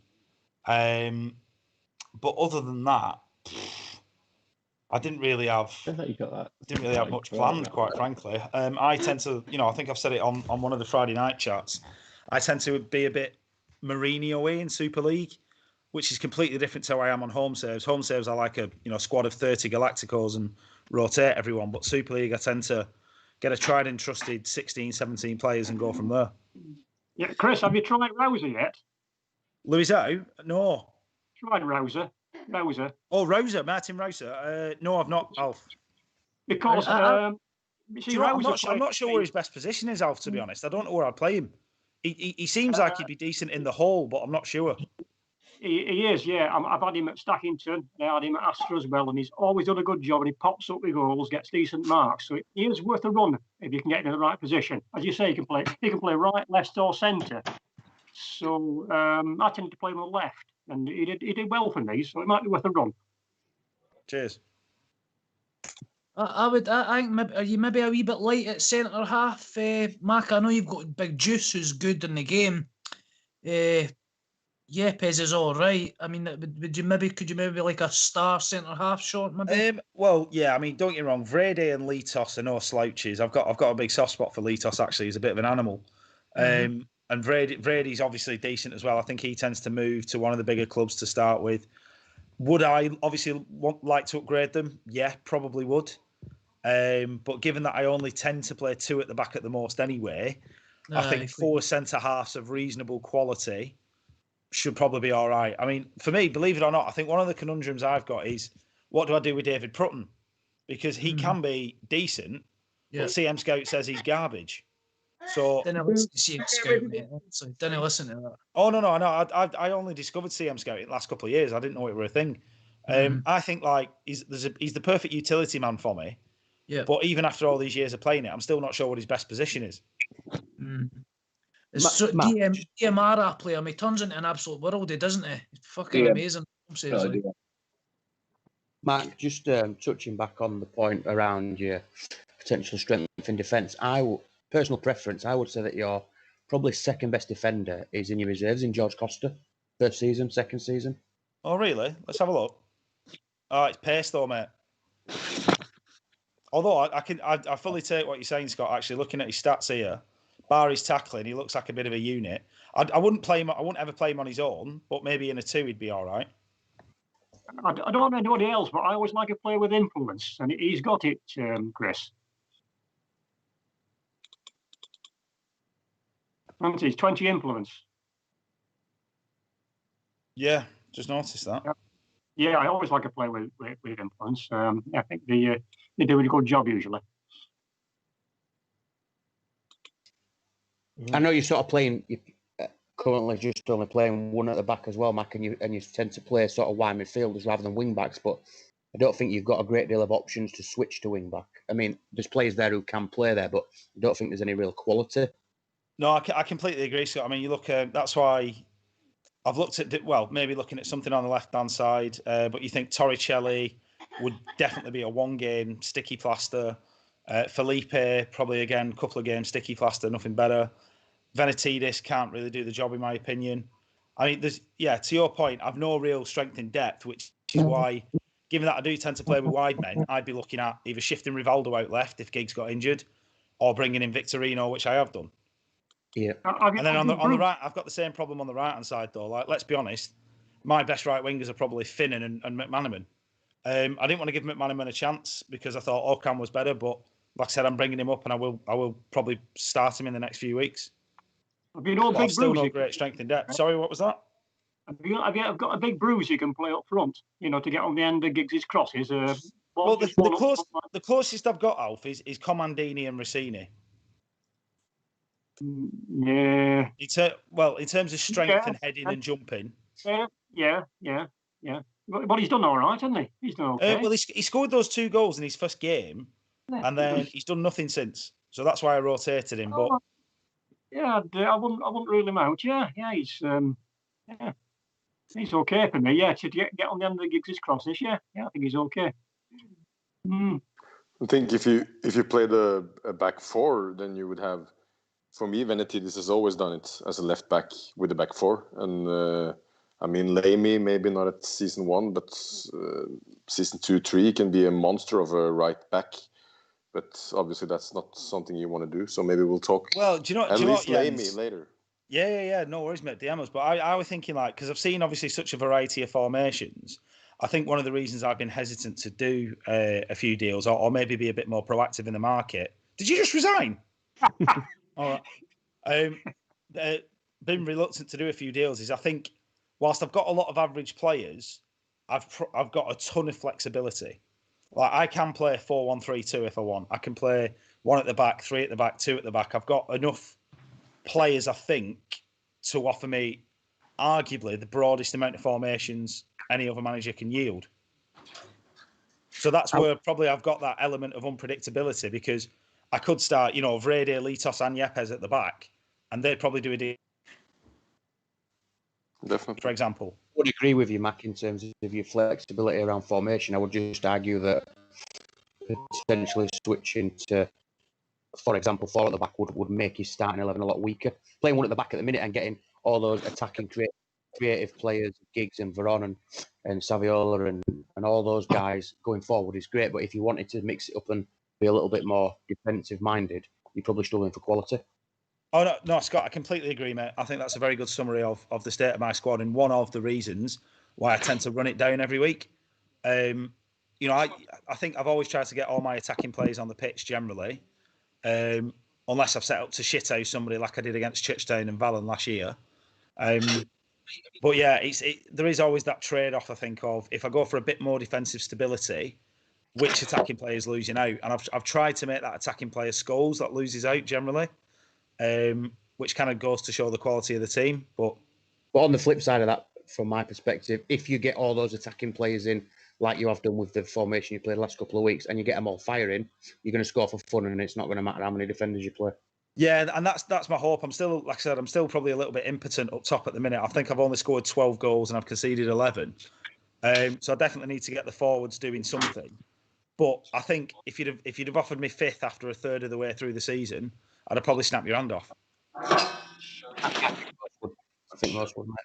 But other than that, I didn't really have much planned, quite frankly. I tend to, I think I've said it on one of the Friday night chats. I tend to be a bit Mourinho-y in Super League, which is completely different to how I am on home saves. Home saves, I like a squad of 30 Galacticos and rotate everyone. But Super League, I tend to get a tried and trusted 16, 17 players and go from there. Yeah, Chris, have you tried Rosa yet? Louisau? No. Tried Rosa. Oh, Rosa, Martin Rosa. No, I've not, Alf. Because I'm not sure where his best position is, Alf, to be honest. I don't know where I'd play him. He seems like he'd be decent in the hole, but I'm not sure. He is, yeah. I've had him at Stackington, and I had him at Astra as well, and he's always done a good job, and he pops up with goals, gets decent marks. So he is worth a run if you can get him in the right position. As you say, he can play right, left, or centre. So I tended to play him on the left, and he did well for me. So it might be worth a run. Cheers. I think maybe are you maybe a wee bit light at centre half, Mark? I know you've got Big Juice who's good in the game. Yepes is all right. I mean, could you maybe like a star centre half short maybe? Well, yeah. I mean, don't get me wrong. Vrede and Litos are no slouches. I've got a big soft spot for Litos. Actually, he's a bit of an animal. And Vrady's obviously decent as well. I think he tends to move to one of the bigger clubs to start with. Would I obviously like to upgrade them? Yeah, probably would. But given that I only tend to play 2 at the back at the most anyway, I think 4 centre halves of reasonable quality should probably be all right. I mean, for me, believe it or not, I think one of the conundrums I've got is what do I do with David Prutton? Because he can be decent, but CM Scout says he's garbage. So Didn't listen to CM Scout, mate. So didn't listen to that. Oh no, I only discovered CM Scout in the last couple of years. I didn't know it were a thing. I think like he's the perfect utility man for me. Yeah. But even after all these years of playing it, I'm still not sure what his best position is. It's DMR player. I mean, he turns into an absolute worldie, doesn't he? He's fucking amazing. Seriously. Mark, just touching back on the point around your potential strength in defence, personal preference, I would say that your probably second best defender is in your reserves in George Costa. First season, second season. Oh, really? Let's have a look. Oh, it's pace though, mate. Although I fully take what you're saying, Scott. Actually, looking at his stats here, bar his tackling, he looks like a bit of a unit. I wouldn't play him. I wouldn't ever play him on his own, but maybe in a 2 he'd be all right. I don't know anybody else, but I always like a player with influence, and he's got it, Chris. He's 20 influence. Yeah, just noticed that. Yeah, I always like a player with influence. I think they do a good job usually. I know you're sort of playing. You're currently just only playing 1 at the back as well, Mac, and you tend to play sort of wide midfielders rather than wing backs. But I don't think you've got a great deal of options to switch to wing back. I mean, there's players there who can play there, but I don't think there's any real quality. No, I completely agree, Scott. I mean, you look. That's why I've looked at maybe looking at something on the left-hand side, but you think Torricelli would definitely be a 1-game sticky plaster. Felipe, probably again, a couple of games sticky plaster, nothing better. Venetidis can't really do the job, in my opinion. I mean, to your point, I've no real strength in depth, which is why, given that I do tend to play with wide men, I'd be looking at either shifting Rivaldo out left if Giggs got injured, or bringing in Victorino, which I have done. Yeah. And then on the right, I've got the same problem on the right-hand side, though. Like, let's be honest, my best right wingers are probably Finnan and McManaman. I didn't want to give McManaman a chance because I thought Ocam was better, but like I said, I'm bringing him up, and I will probably start him in the next few weeks. I've still no great strength in depth. Sorry, what was that? Have you got a big bruise you can play up front? You know, to get on the end of Giggs' crosses. Well, the closest I've got, Alf, is Comandini and Rossini. Yeah. In terms of strength and heading and jumping. Yeah. But he's done all right, hasn't he? He's done okay. Well, he scored those 2 goals in his first game, and then he's done nothing since. So that's why I rotated him. But yeah, I wouldn't rule him out. Yeah, he's okay for me. Yeah, to get on the end of the Giggs' crosses. Yeah, I think he's okay. I think if you played a back 4, then you would have. For me, Venetidis has always done it as a left back with a back 4, and I mean, Lamy maybe not at season 1, but season 2, 3 can be a monster of a right back. But obviously, that's not something you want to do. So maybe we'll talk. Well, do you know? At least Lamy later. Yeah. No worries, mate. DMs. But I was thinking because I've seen obviously such a variety of formations. I think one of the reasons I've been hesitant to do a few deals or maybe be a bit more proactive in the market. Did you just resign? All right. Been reluctant to do a few deals is I think whilst I've got a lot of average players, I've got a ton of flexibility. Like I can play 4-1-3-2 if I want. I can play 1 at the back, 3 at the back, 2 at the back. I've got enough players, I think, to offer me arguably the broadest amount of formations any other manager can yield. So that's where probably I've got that element of unpredictability because I could start, Vrede, Litos and Yepes at the back, and they'd probably do a deal. Definitely. for example. I would agree with you, Mac, in terms of your flexibility around formation. I would just argue that potentially switching to, for example, 4 at the back would make his starting 11 a lot weaker. Playing 1 at the back at the minute and getting all those attacking creative players, Giggs and Veron and Saviola and all those guys going forward is great. But if you wanted to mix it up and be a little bit more defensive minded, you're probably struggling for quality. Oh no, Scott, I completely agree, mate. I think that's a very good summary of the state of my squad and one of the reasons why I tend to run it down every week. I think I've always tried to get all my attacking players on the pitch generally, unless I've set up to shithouse somebody like I did against Churchtown and Vallon last year. But yeah, there is always that trade-off, I think, of if I go for a bit more defensive stability, which attacking player is losing out? And I've tried to make that attacking player Scholes that loses out generally. Which kind of goes to show the quality of the team. But on the flip side of that, from my perspective, if you get all those attacking players in, like you have done with the formation you played the last couple of weeks, and you get them all firing, you're going to score for fun, and it's not going to matter how many defenders you play. Yeah, and that's my hope. I'm still, like I said, I'm still probably a little bit impotent up top at the minute. I think I've only scored 12 goals and I've conceded 11. So I definitely need to get the forwards doing something. But I think if you'd have offered me 5th after a third of the way through the season, I'd have probably snapped your hand off. I think most would, mate.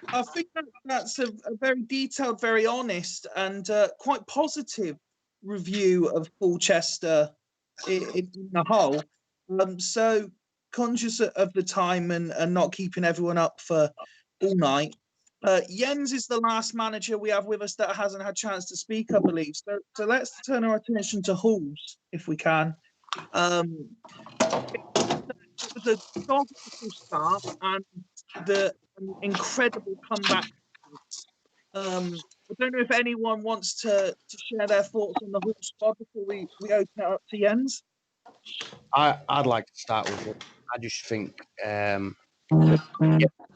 I think that's a very detailed, very honest, and quite positive review of Colchester in the whole. So conscious of the time and not keeping everyone up for all night. Jens is the last manager we have with us that hasn't had a chance to speak, I believe. So let's turn our attention to Halls, if we can. It was a dominant start and an incredible comeback. I don't know if anyone wants to share their thoughts on the Hull squad before we open it up to Jens. I'd like to start with it. I just think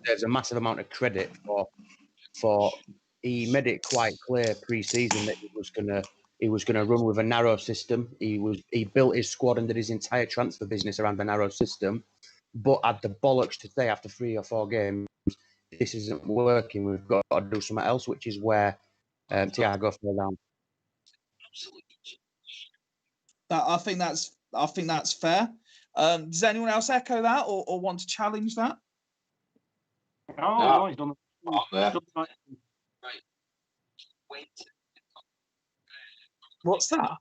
there's a massive amount of credit for he made it quite clear pre-season that he was gonna run with a narrow system. He built his squad and did his entire transfer business around the narrow system, but had the bollocks to say after 3 or 4 games, this isn't working. We've got to do something else, which is where Thiago fell down. I think that's fair. Does anyone else echo that or want to challenge that? No, he's done. What's that?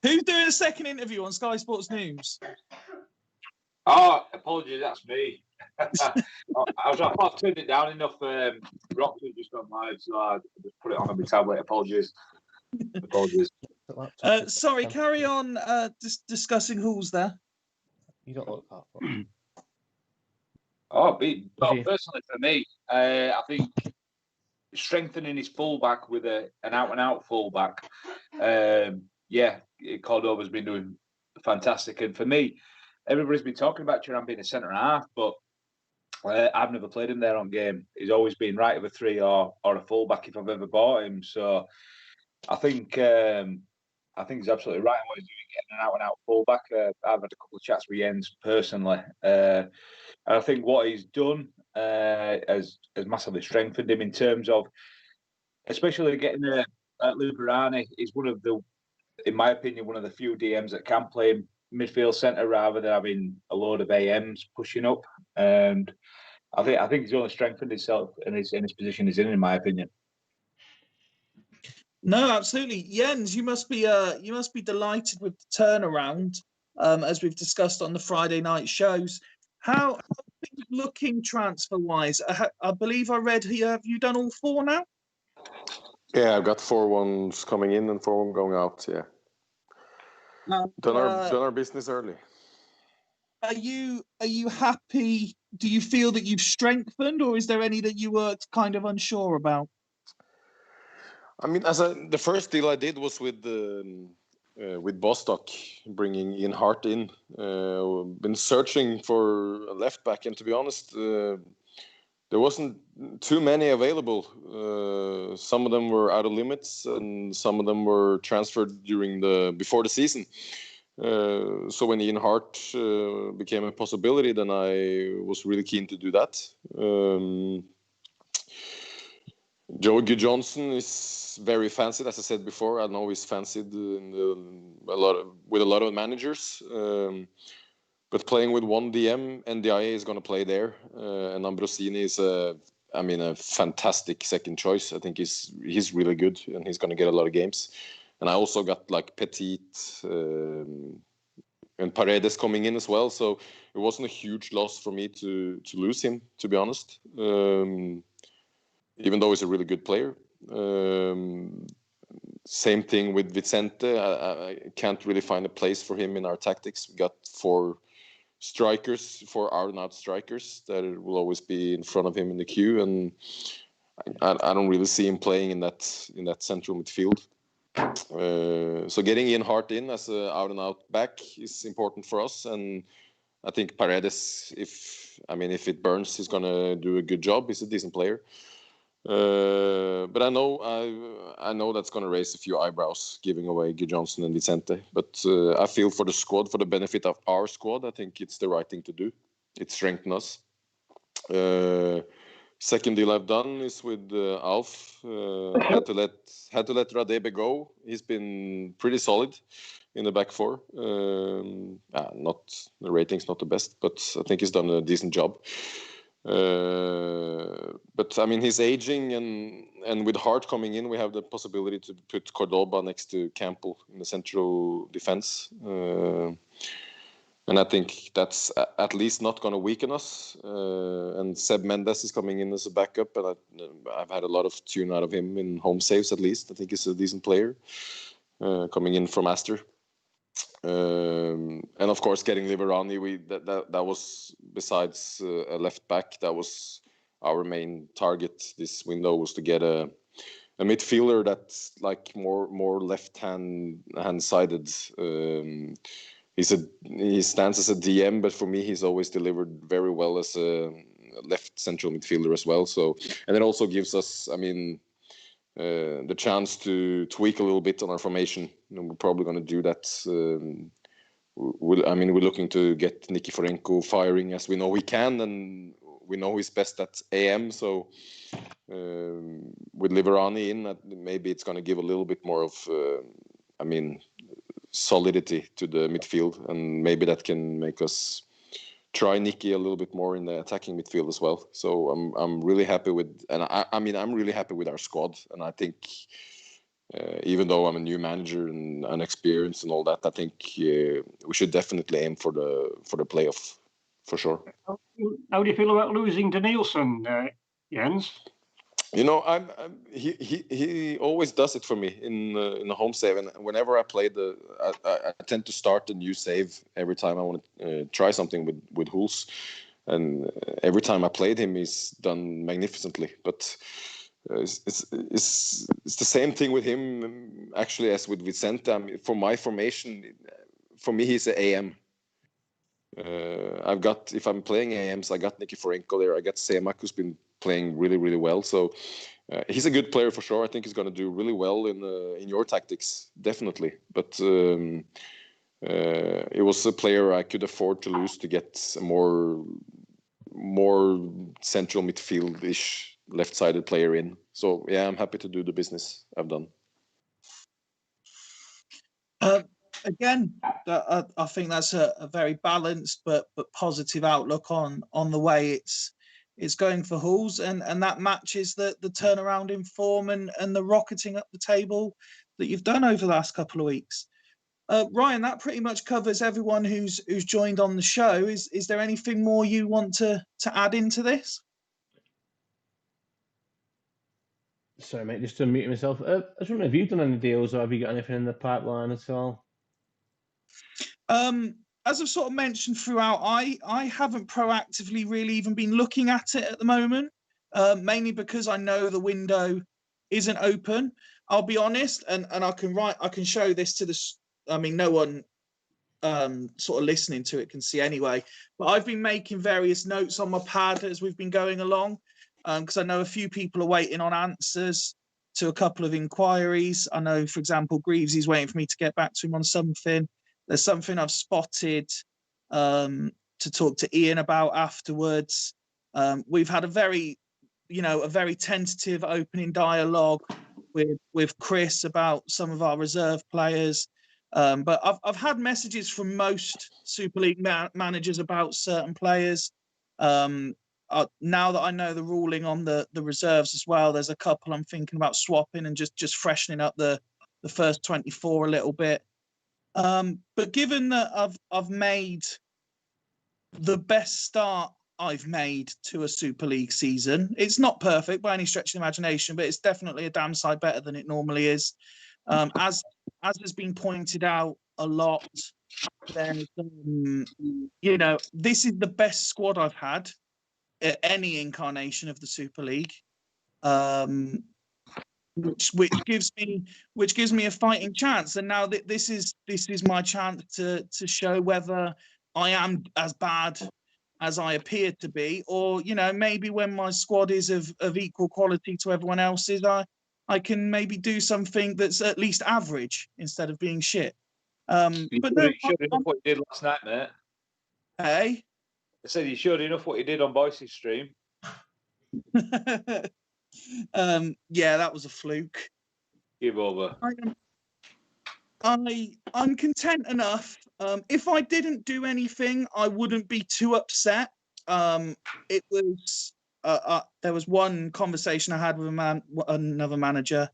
Who's doing a second interview on Sky Sports News? Oh, apologies, that's me. I've turned it down enough. Rock was just gone live, so I just put it on my tablet. Apologies. Sorry, carry on discussing Halls there. You don't look that Personally for me, I think strengthening his fullback with an out-and-out fullback. Cordova's been doing fantastic. And for me, everybody's been talking about Turan being a centre-half, but I've never played him there on game. He's always been right of a 3 or a fullback if I've ever bought him. So I think he's absolutely right in what he's doing, getting an out-and-out fullback. I've had a couple of chats with Jens personally, and I think what he's done has massively strengthened him in terms of, especially getting Lubarani is one of the, in my opinion, one of the few DMs that can play in midfield centre rather than having a load of AMs pushing up. And I think he's only strengthened himself in his position he's in my opinion. No, absolutely, Jens. You must be delighted with the turnaround, as we've discussed on the Friday night shows. How are things looking transfer-wise? I believe I read here. Have you done all 4 now? Yeah, I've got 4 ones coming in and 4 going out. Yeah, done our business early. Are you happy? Do you feel that you've strengthened, or is there any that you were kind of unsure about? I mean, the first deal I did was with Bostock, bringing Ian Hart in. Been searching for a left back, and to be honest, there wasn't too many available. Some of them were out of limits, and some of them were transferred before the season. So when Ian Hart became a possibility, then I was really keen to do that. Joe Johnson is very fancied, as I said before. I know he's fancied with a lot of managers. But playing with one DM, NDIA is going to play there, and Ambrosini is a fantastic second choice. I think he's really good, and he's going to get a lot of games. And I also got like Petit and Paredes coming in as well, so it wasn't a huge loss for me to lose him, to be honest. Even though he's a really good player. Same thing with Vicente. I can't really find a place for him in our tactics. We got 4 out-and-out strikers that will always be in front of him in the queue, and I don't really see him playing in that central midfield. So getting Ian Hart in as an out-and-out back is important for us, and I think Paredes, if it burns, he's gonna do a good job. He's a decent player. But I know that's going to raise a few eyebrows, giving away Guy Johnson and Vicente. But I feel for the squad, for the benefit of our squad, I think it's the right thing to do. It strengthens us. Second deal I've done is with Alf. Had to let Radebe go. He's been pretty solid in the back 4. Not the rating's not the best, but I think he's done a decent job. But he's aging, and with Hart coming in, we have the possibility to put Cordoba next to Campbell in the central defense, and I think that's at least not going to weaken us. And Seb Mendes is coming in as a backup, and I've had a lot of tune out of him in home saves. At least I think he's a decent player coming in from Astor. And of course, getting Liverani, that was, besides a left back, that was our main target this window, was to get a midfielder that's like more left-hand sided. He stands as a DM, but for me, he's always delivered very well as a left central midfielder as well. So, and it also gives us, the chance to tweak a little bit on our formation. We're probably going to do that. We're looking to get Nikiforenko firing as we know we can, and we know he's best at AM. So with Liverani in, maybe it's going to give a little bit more of, solidity to the midfield, and maybe that can make us try Nicky a little bit more in the attacking midfield as well. So I'm really happy with, and I'm really happy with our squad. And I think even though I'm a new manager and unexperienced and all that, I think we should definitely aim for the playoff for sure. How do you feel about losing to Nielsen, Jens? He always does it for me in the home save, and whenever I play I tend to start a new save every time I want to try something with Huls, and every time I played him, he's done magnificently. But it's the same thing with him actually as with Vicente. For my formation, for me, he's an AM. If I'm playing AMs, I got Nikiforenko there. I got Semak, who's been playing really, really well. So he's a good player for sure. I think he's going to do really well in your tactics, definitely. But it was a player I could afford to lose to get a more central midfield-ish left-sided player in. So yeah, I'm happy to do the business I've done. Again, I think that's a very balanced but positive outlook on the way it's going for Huls, and that matches the turnaround in form and the rocketing up the table that you've done over the last couple of weeks. Ryan, that pretty much covers everyone who's joined on the show. Is there anything more you want to add into this? Sorry, mate, just to unmute myself. I was wondering, have you done any deals, or have you got anything in the pipeline at all? As I've sort of mentioned throughout, I haven't proactively really even been looking at it at the moment, mainly because I know the window isn't open. I'll be honest, and I can show this to no one sort of listening to it can see anyway, but I've been making various notes on my pad as we've been going along, because I know a few people are waiting on answers to a couple of inquiries. I know, for example, Greaves is waiting for me to get back to him on something. There's something I've spotted to talk to Ian about afterwards. We've had a very tentative opening dialogue with Chris about some of our reserve players. But I've had messages from most Super League managers about certain players. Now that I know the ruling on the reserves as well, there's a couple I'm thinking about swapping and just freshening up the first 24 a little bit. But given that I've made the best start I've made to a Super League season, it's not perfect by any stretch of the imagination, but it's definitely a damn sight better than it normally is. As has been pointed out a lot, there's this is the best squad I've had at any incarnation of the Super League. Which gives me a fighting chance, and now this is my chance to show whether I am as bad as I appear to be, or maybe when my squad is of equal quality to everyone else's, I can maybe do something that's at least average instead of being shit. But no, you showed enough what you did last night, mate. Hey, I said you showed enough what you did on Boyce's stream. Yeah, that was a fluke. Give over. I'm content enough. If I didn't do anything, I wouldn't be too upset. It was there was one conversation I had with another manager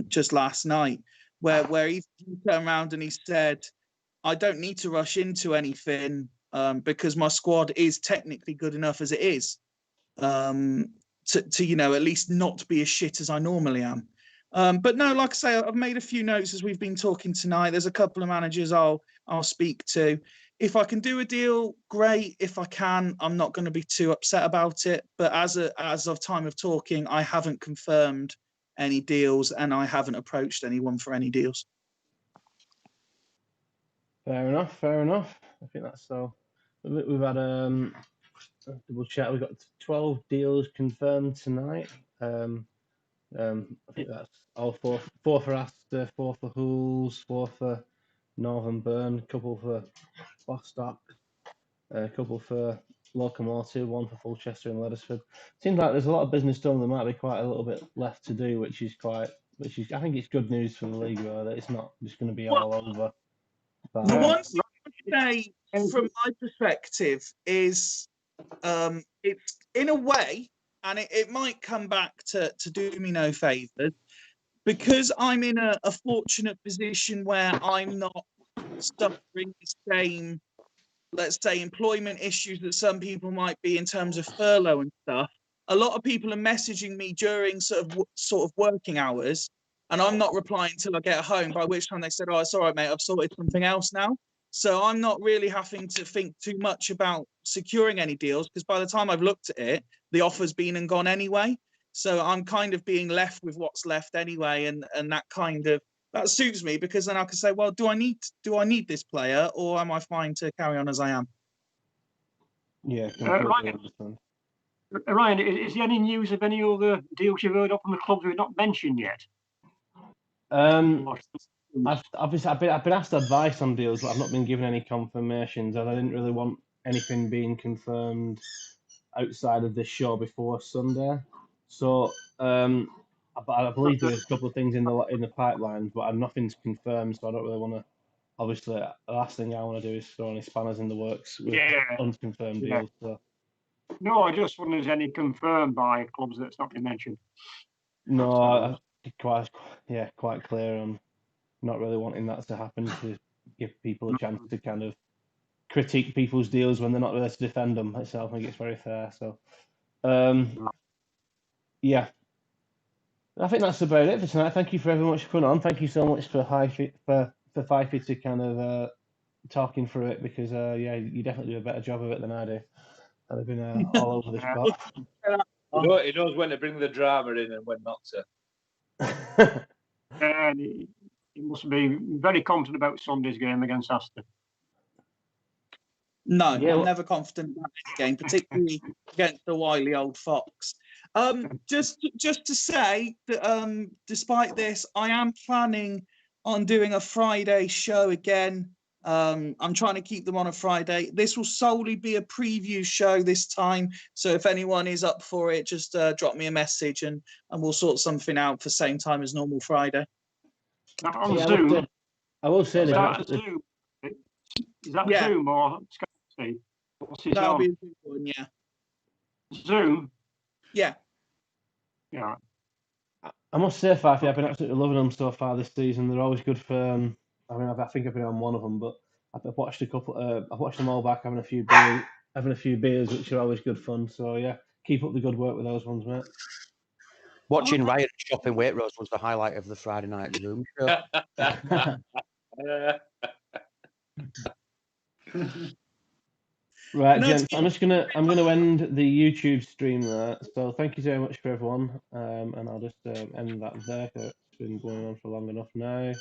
just last night where he turned around and he said, I don't need to rush into anything because my squad is technically good enough as it is. To at least not be as shit as I normally am. But no, like I say, I've made a few notes as we've been talking tonight. There's a couple of managers I'll speak to. If I can do a deal, great. If I can, I'm not going to be too upset about it. But as of time of talking, I haven't confirmed any deals and I haven't approached anyone for any deals. Fair enough. I think that's so. We've had double check. We've got 12 deals confirmed tonight. I think that's all four for Astor, 4 for Hools, 4 for Northern Burn, a couple for Bostock, a couple for Locomotive, 1 for Fulchester and Leathersford. Seems like there's a lot of business done. There might be quite a little bit left to do, which is I think it's good news for the league, though, that it's not just going to be all over. The one thing I say from my perspective is it's in a way, and it might come back to do me no favours, because I'm in a fortunate position where I'm not suffering the same, let's say, employment issues that some people might be in terms of furlough and stuff. A lot of people are messaging me during sort of working hours, and I'm not replying until I get home, by which time they said, oh, it's all right, mate, I've sorted something else now. So I'm not really having to think too much about securing any deals, because by the time I've looked at it, the offer's been and gone anyway. So I'm kind of being left with what's left anyway, and that suits me, because then I can say, well, do I need this player, or am I fine to carry on as I am? Yeah, completely understand. Ryan, is there any news of any other deals you've heard of from the clubs we've not mentioned yet? I've been asked advice on deals, but I've not been given any confirmations, and I didn't really want anything being confirmed outside of this show before Sunday. So I believe there's a couple of things in the pipeline, but nothing's confirmed, so I don't really want to. Obviously, the last thing I want to do is throw any spanners in the works with unconfirmed deals. So. No, I just wonder if there's any confirmed by clubs that's not been mentioned. No, quite clear on not really wanting that to happen, to give people a chance to kind of critique people's deals when they're not there to defend them. I think it's very fair. So, yeah, I think that's about it for tonight. Thank you very much for coming on. Thank you so much for Fifey to kind of talking through it, because you definitely do a better job of it than I do. I'd have been all over the spot. He knows when to bring the drama in and when not to. And he must be very confident about Sunday's game against Astor. No, I'm never confident about this game, particularly against the wily old fox. Just to say that despite this, I am planning on doing a Friday show again I'm trying to keep them on a Friday. This will solely be a preview show this time. So if anyone is up for it, just drop me a message and we'll sort something out for same time as normal Friday. That on Yeah, Zoom? I will say Is this. that Zoom? Is that Yeah. Zoom or Skype? What's it That'll on? be a good one, yeah. Zoom? Yeah. Yeah. I must say, Fifey, I've been absolutely loving them so far this season. They're always good for. I mean, I think I've been on one of them, but I've watched a couple. I've watched them all back, having a few beers, which are always good fun. So yeah, keep up the good work with those ones, mate. Watching Ryan shopping Waitrose was the highlight of the Friday night Zoom show. Right, No, gents. I'm gonna end the YouTube stream there. So thank you very much for everyone, and I'll just end that there. 'Cause it's been going on for long enough now.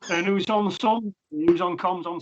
And who's on Sun? Who's on comms on Sun?